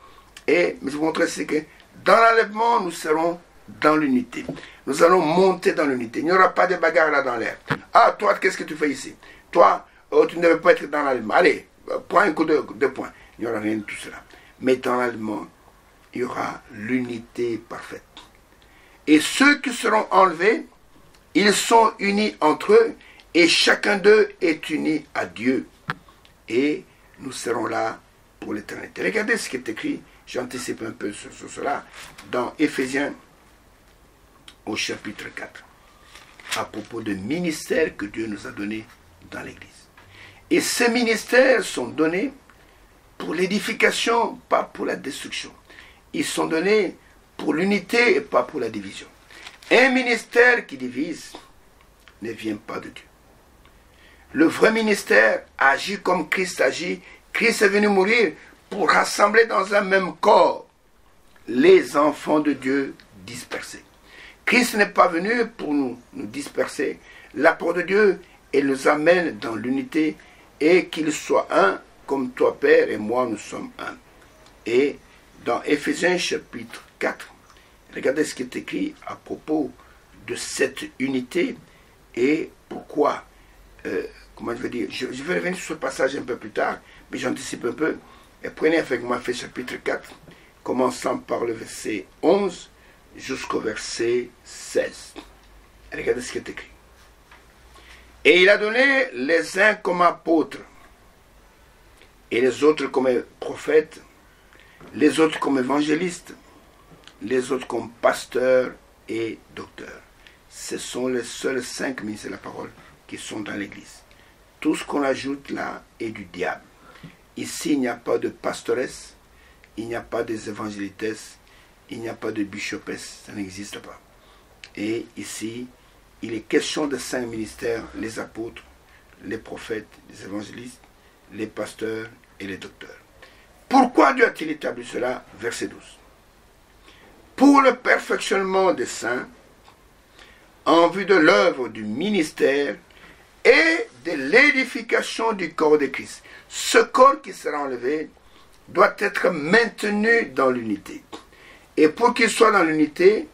Et je vous montrerai que dans l'enlèvement, nous serons dans l'unité. Nous allons monter dans l'unité. Il n'y aura pas de bagarre là dans l'air. Ah, toi, qu'est-ce que tu fais ici? Toi, tu ne devais pas être dans l'enlèvement. Allez, prends un coup de poing. Il n'y aura rien de tout cela. Mais dans l'enlèvement, il y aura l'unité parfaite. Et ceux qui seront enlevés, ils sont unis entre eux, et chacun d'eux est uni à Dieu. Et nous serons là pour l'éternité. Regardez ce qui est écrit, j'anticipe un peu sur cela, dans Éphésiens au chapitre 4, à propos de ministères que Dieu nous a donnés dans l'Église. Et ces ministères sont donnés pour l'édification, pas pour la destruction. Ils sont donnés pour l'unité et pas pour la division. Un ministère qui divise ne vient pas de Dieu. Le vrai ministère agit comme Christ agit. Christ est venu mourir pour rassembler dans un même corps les enfants de Dieu dispersés. Christ n'est pas venu pour nous disperser. L'apôtre de Dieu, il nous amène dans l'unité et qu'il soit un, comme toi, Père, et moi, nous sommes un. Et dans Éphésiens chapitre 4, regardez ce qui est écrit à propos de cette unité et pourquoi, comment je vais dire, je vais revenir sur ce passage un peu plus tard, mais j'anticipe un peu. Et prenez avec moi Éphésiens chapitre 4, commençant par le verset 11 jusqu'au verset 16. Regardez ce qui est écrit. Et il a donné les uns comme apôtres, et les autres comme prophètes, les autres comme évangélistes, les autres comme pasteurs et docteurs. Ce sont les seuls 5 ministères de la parole qui sont dans l'Église. Tout ce qu'on ajoute là est du diable. Ici, il n'y a pas de pastoresse, il n'y a pas des évangélites, il n'y a pas de bischopesse, ça n'existe pas. Et ici, il est question de 5 ministères, les apôtres, les prophètes, les évangélistes, les pasteurs et les docteurs. Pourquoi Dieu a-t-il établi cela? Verset 12. Pour le perfectionnement des saints, en vue de l'œuvre du ministère et de l'édification du corps de Christ. Ce corps qui sera enlevé doit être maintenu dans l'unité. Et pour qu'il soit dans l'unité,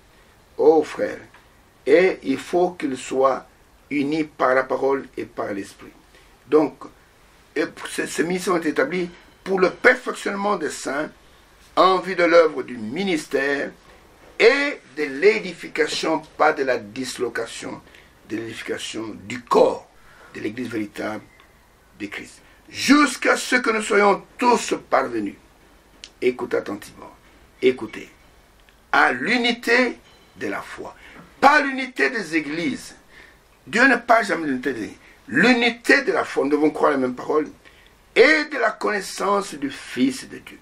oh frère, et il faut qu'il soit uni par la parole et par l'esprit. Donc, ces missions sont établies pour le perfectionnement des saints en vue de l'œuvre du ministère et de l'édification, pas de la dislocation, de l'édification du corps de l'Église véritable de Christ. Jusqu'à ce que nous soyons tous parvenus, écoutez attentivement, écoutez, à l'unité de la foi. Pas l'unité des églises. Dieu ne parle jamais de l'unité des églises. L'unité de la foi, nous devons croire la même parole, et de la connaissance du Fils de Dieu.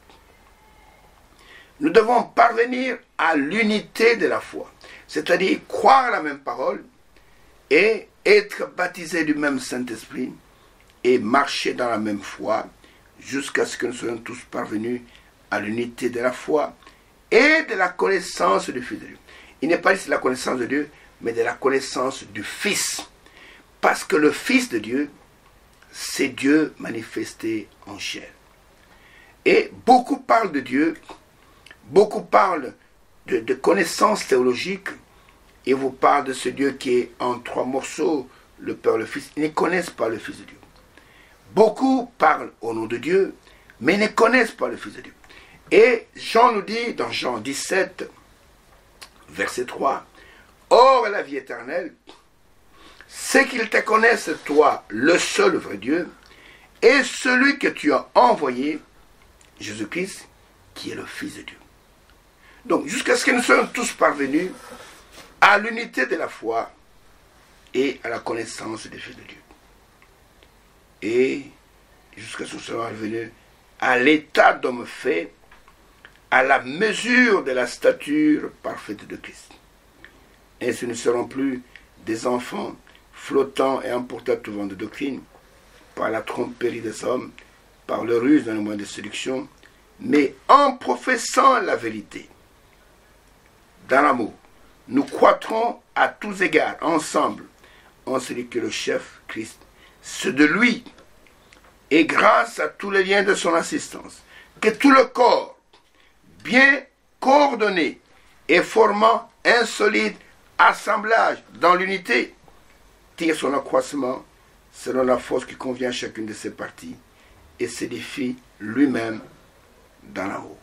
Nous devons parvenir à l'unité de la foi, c'est-à-dire croire la même parole et être baptisés du même Saint-Esprit et marcher dans la même foi jusqu'à ce que nous soyons tous parvenus à l'unité de la foi et de la connaissance du Fils de Dieu. Il n'est pas ici de la connaissance de Dieu, mais de la connaissance du Fils. Parce que le Fils de Dieu, c'est Dieu manifesté en chair. Et beaucoup parlent de Dieu, beaucoup parlent de connaissances théologiques, et vous parlent de ce Dieu qui est en 3 morceaux, le Père, le Fils. Ils ne connaissent pas le Fils de Dieu. Beaucoup parlent au nom de Dieu, mais ne connaissent pas le Fils de Dieu. Et Jean nous dit dans Jean 17, verset 3, « Or la vie éternelle, c'est qu'ils te connaissent, toi, le seul vrai Dieu, et celui que tu as envoyé, Jésus-Christ, qui est le Fils de Dieu. » Donc, jusqu'à ce que nous soyons tous parvenus à l'unité de la foi et à la connaissance du Fils de Dieu. Et jusqu'à ce que nous soyons parvenus à l'état d'homme fait, à la mesure de la stature parfaite de Christ. Ainsi, nous ne serons plus des enfants flottant et emportés à tout vent de doctrine, par la tromperie des hommes, par le ruse dans le moyen de séduction, mais en professant la vérité, dans l'amour, nous croîtrons à tous égards, ensemble, en celui qui est le chef, Christ. C'est de lui, et grâce à tous les liens de son assistance, que tout le corps, bien coordonné et formant un solide assemblage dans l'unité, tire son accroissement selon la force qui convient à chacune de ses parties et s'édifie lui-même dans l'amour.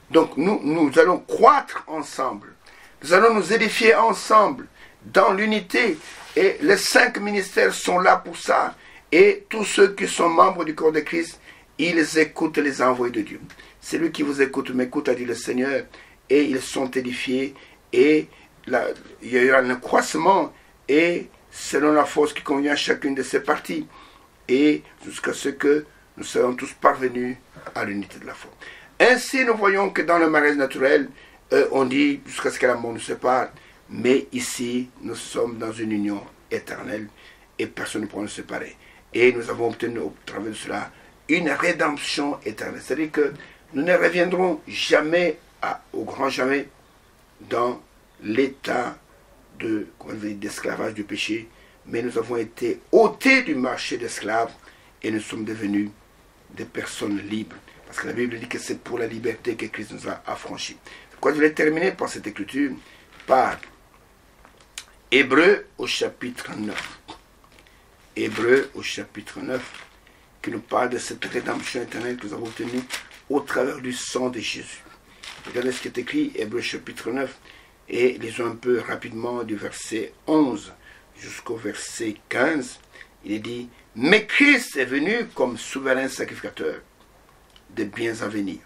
Donc nous allons croître ensemble, nous allons nous édifier ensemble dans l'unité, et les 5 ministères sont là pour ça, et tous ceux qui sont membres du corps de Christ, ils écoutent les envoyés de Dieu. Celui qui vous écoute m'écoute, a dit le Seigneur, et ils sont édifiés, et il y aura un accroissement, et selon la force qui convient à chacune de ces parties, et jusqu'à ce que nous soyons tous parvenus à l'unité de la foi. Ainsi, nous voyons que dans le mariage naturel, on dit jusqu'à ce que la mort nous sépare, mais ici, nous sommes dans une union éternelle, et personne ne pourra nous séparer. Et nous avons obtenu au travers de cela une rédemption éternelle. C'est-à-dire que nous ne reviendrons jamais, au grand jamais, dans l'état d'esclavage du péché, mais nous avons été ôtés du marché d'esclaves et nous sommes devenus des personnes libres. Parce que la Bible dit que c'est pour la liberté que Christ nous a affranchis. Je voulais terminer par cette écriture, par Hébreux au chapitre 9. Hébreux au chapitre 9, qui nous parle de cette rédemption éternelle que nous avons obtenue au travers du sang de Jésus. Regardez ce qui est écrit, Hébreux chapitre 9, et lisons un peu rapidement du verset 11 jusqu'au verset 15. Il est dit, « Mais Christ est venu comme souverain sacrificateur des biens à venir.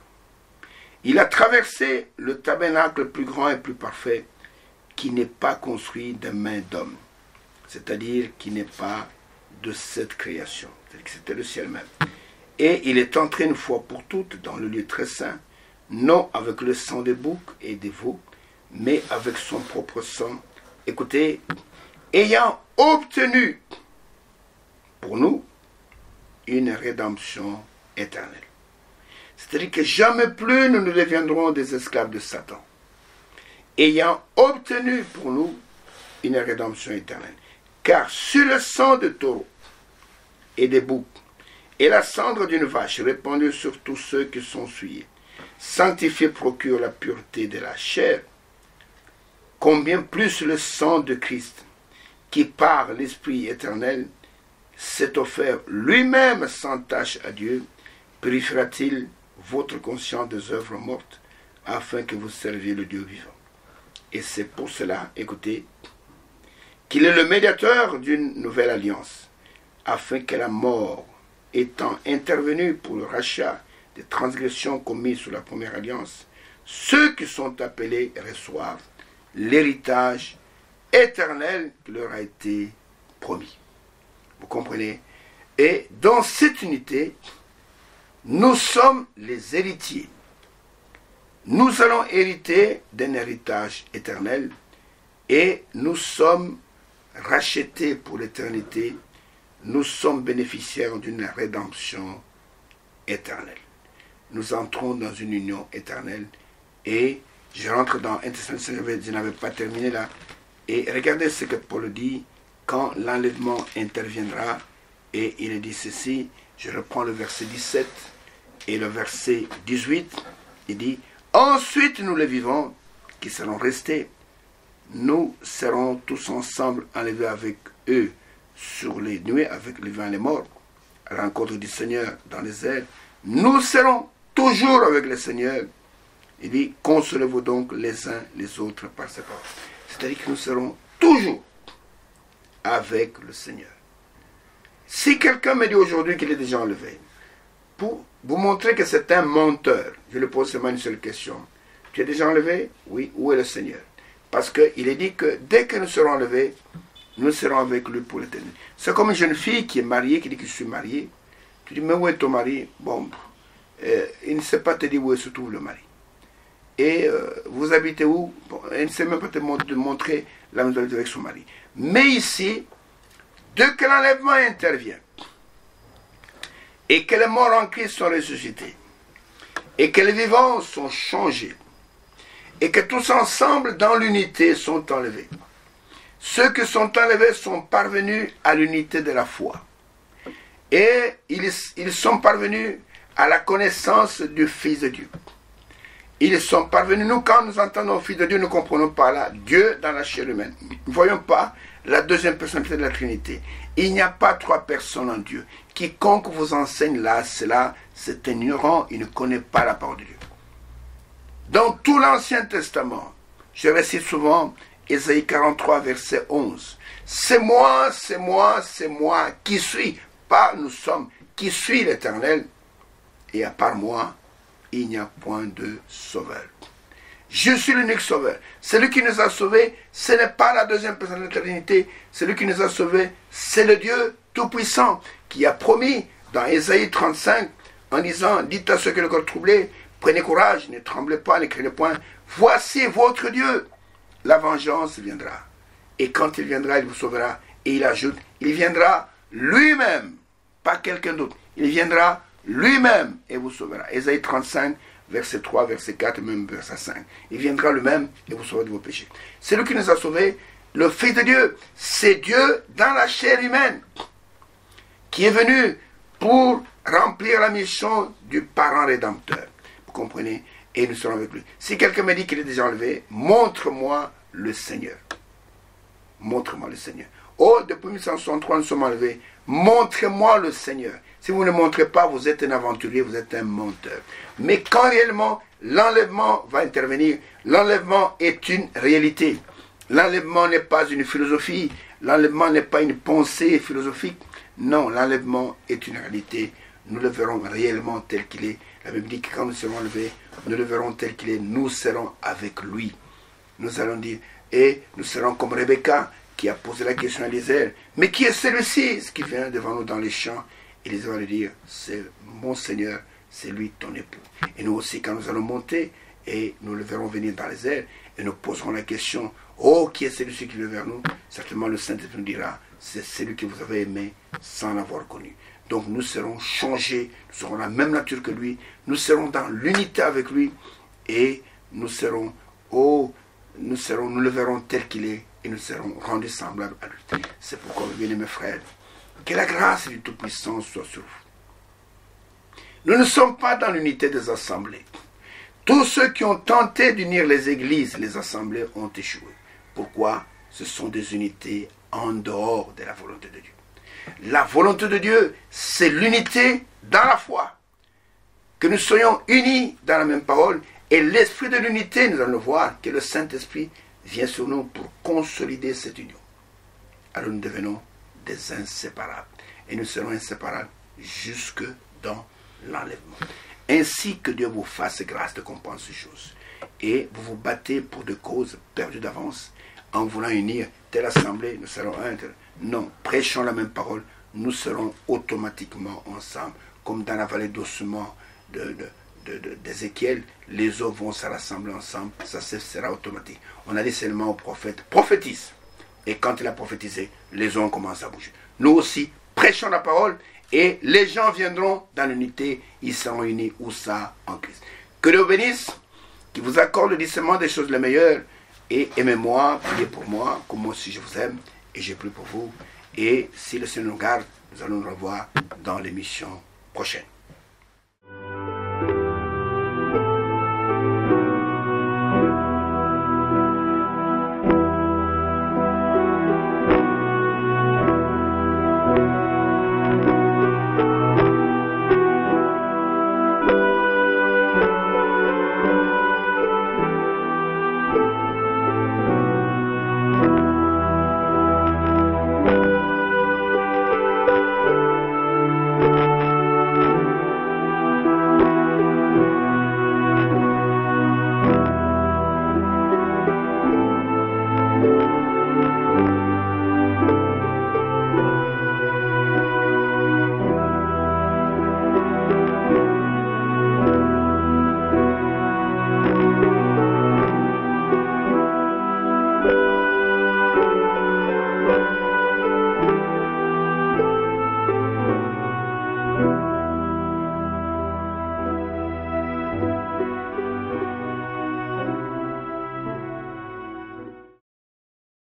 Il a traversé le tabernacle plus grand et plus parfait qui n'est pas construit de main d'homme, c'est-à-dire qui n'est pas de cette création, c'est-à-dire que c'était le ciel même. Et il est entré une fois pour toutes dans le lieu très saint, non avec le sang des boucs et des veaux, mais avec son propre sang. Écoutez, ayant obtenu pour nous une rédemption éternelle. C'est-à-dire que jamais plus nous ne deviendrons des esclaves de Satan. Ayant obtenu pour nous une rédemption éternelle. Car sur le sang de taureau et des boucs et la cendre d'une vache répandue sur tous ceux qui sont souillés, sanctifié procure la pureté de la chair, combien plus le sang de Christ, qui par l'Esprit éternel s'est offert lui-même sans tache à Dieu, purifiera-t-il votre conscience des œuvres mortes, afin que vous serviez le Dieu vivant. Et c'est pour cela, écoutez, qu'il est le médiateur d'une nouvelle alliance, afin que la mort, étant intervenue pour le rachat des transgressions commises sous la première alliance, ceux qui sont appelés reçoivent l'héritage éternel qui leur a été promis. Vous comprenez? Et dans cette unité, nous sommes les héritiers. Nous allons hériter d'un héritage éternel et nous sommes rachetés pour l'éternité. Nous sommes bénéficiaires d'une rédemption éternelle. Nous entrons dans une union éternelle et je rentre dans 1 Thessaloniciens, je n'avais pas terminé là. Et regardez ce que Paul dit quand l'enlèvement interviendra. Et il dit ceci, je reprends le verset 17 et le verset 18. Il dit, ensuite nous les vivants qui seront restés, nous serons tous ensemble enlevés avec eux sur les nuées, avec les vivants et les morts, à la rencontre du Seigneur dans les airs. Nous serons toujours avec le Seigneur. Il dit, consolez-vous donc les uns les autres par ces paroles. C'est-à-dire que nous serons toujours avec le Seigneur. Si quelqu'un me dit aujourd'hui qu'il est déjà enlevé, pour vous montrer que c'est un menteur, je lui pose seulement une seule question. Tu es déjà enlevé? Oui. Où est le Seigneur? Parce qu'il est dit que dès que nous serons enlevés, nous serons avec lui pour l'éternité. C'est comme une jeune fille qui est mariée, qui dit que je suis mariée. Tu dis, mais où est ton mari? Bon, il ne sait pas te dire où se trouve le mari. Et vous habitez où? Bon, elle ne sait même pas te montrer la maison avec son mari. Mais ici, dès que l'enlèvement intervient, et que les morts en Christ sont ressuscités, et que les vivants sont changés, et que tous ensemble dans l'unité sont enlevés, ceux qui sont enlevés sont parvenus à l'unité de la foi. Et ils sont parvenus à la connaissance du Fils de Dieu. Ils sont parvenus, nous quand nous entendons Fils de Dieu, nous ne comprenons pas là Dieu dans la chair humaine. Nous ne voyons pas la deuxième personnalité de la Trinité. Il n'y a pas trois personnes en Dieu. Quiconque vous enseigne là, cela, c'est ignorant, il ne connaît pas la parole de Dieu. Dans tout l'Ancien Testament, je récite souvent Ésaïe 43, verset 11. C'est moi, c'est moi, c'est moi qui suis, pas nous sommes, qui suis l'Éternel, et à part moi, il n'y a point de sauveur. Je suis l'unique sauveur. Celui qui nous a sauvés, ce n'est pas la deuxième personne de la Trinité. Celui qui nous a sauvés, c'est le Dieu Tout-Puissant qui a promis dans Ésaïe 35 en disant, dites à ceux qui ont le cœur troublé, prenez courage, ne tremblez pas, ne craignez point. Voici votre Dieu. La vengeance viendra. Et quand il viendra, il vous sauvera. Et il ajoute, il viendra lui-même, pas quelqu'un d'autre. Il viendra lui-même et vous sauvera. Ésaïe 35, verset 3, verset 4, même verset 5. Il viendra lui-même et vous sauvera de vos péchés. C'est lui qui nous a sauvés. Le Fils de Dieu, c'est Dieu dans la chair humaine qui est venu pour remplir la mission du parent rédempteur. Vous comprenez? Et nous serons avec lui. Si quelqu'un me dit qu'il est déjà enlevé, montre-moi le Seigneur. Montre-moi le Seigneur. Oh, depuis 1963, nous sommes enlevés. Montrez-moi le Seigneur. Si vous ne montrez pas, vous êtes un aventurier, vous êtes un menteur. Mais quand réellement l'enlèvement va intervenir, l'enlèvement est une réalité. L'enlèvement n'est pas une philosophie. L'enlèvement n'est pas une pensée philosophique. Non, l'enlèvement est une réalité. Nous le verrons réellement tel qu'il est. La Bible dit que quand nous serons enlevés, nous le verrons tel qu'il est. Nous serons avec lui. Nous allons dire, et nous serons comme Rebecca, qui a posé la question à Élisée, mais qui est celui-ci, ce qui vient devant nous dans les champs? Élisée va lui dire, c'est mon Seigneur, c'est lui ton époux. Et nous aussi, quand nous allons monter, et nous le verrons venir dans les airs, et nous poserons la question, oh, qui est celui-ci qui vient vers nous? Certainement le Saint-Esprit nous dira, c'est celui que vous avez aimé sans l'avoir connu. Donc nous serons changés, nous serons la même nature que lui, nous serons dans l'unité avec lui, et nous serons, nous le verrons tel qu'il est, et nous serons rendus semblables à lui. C'est pourquoi, bien mes frères, que la grâce du Tout-Puissant soit sur vous. Nous ne sommes pas dans l'unité des assemblées. Tous ceux qui ont tenté d'unir les églises, les assemblées, ont échoué. Pourquoi? Ce sont des unités en dehors de la volonté de Dieu. La volonté de Dieu, c'est l'unité dans la foi. Que nous soyons unis dans la même parole. Et l'esprit de l'unité, nous allons le voir, que le Saint-Esprit vient sur nous pour consolider cette union. Alors nous devenons des inséparables. Et nous serons inséparables jusque dans l'enlèvement. Ainsi que Dieu vous fasse grâce de comprendre ces choses. Et vous vous battez pour des causes perdues d'avance. En voulant unir telle assemblée, nous serons un. Non, prêchons la même parole, nous serons automatiquement ensemble. Comme dans la vallée d'ossement d'Ézéchiel, les eaux vont se rassembler ensemble, ça sera automatique. On a dit seulement au prophète, prophétise. Et quand il a prophétisé, les eaux commencent à bouger. Nous aussi, prêchons la parole et les gens viendront dans l'unité, ils seront unis où ça en Christ. Que Dieu bénisse, qu'il vous accorde le discernement des choses les meilleures et aimez-moi, priez pour moi, comme moi aussi je vous aime et j'ai pris pour vous. Et si le Seigneur nous garde, nous allons nous revoir dans l'émission prochaine.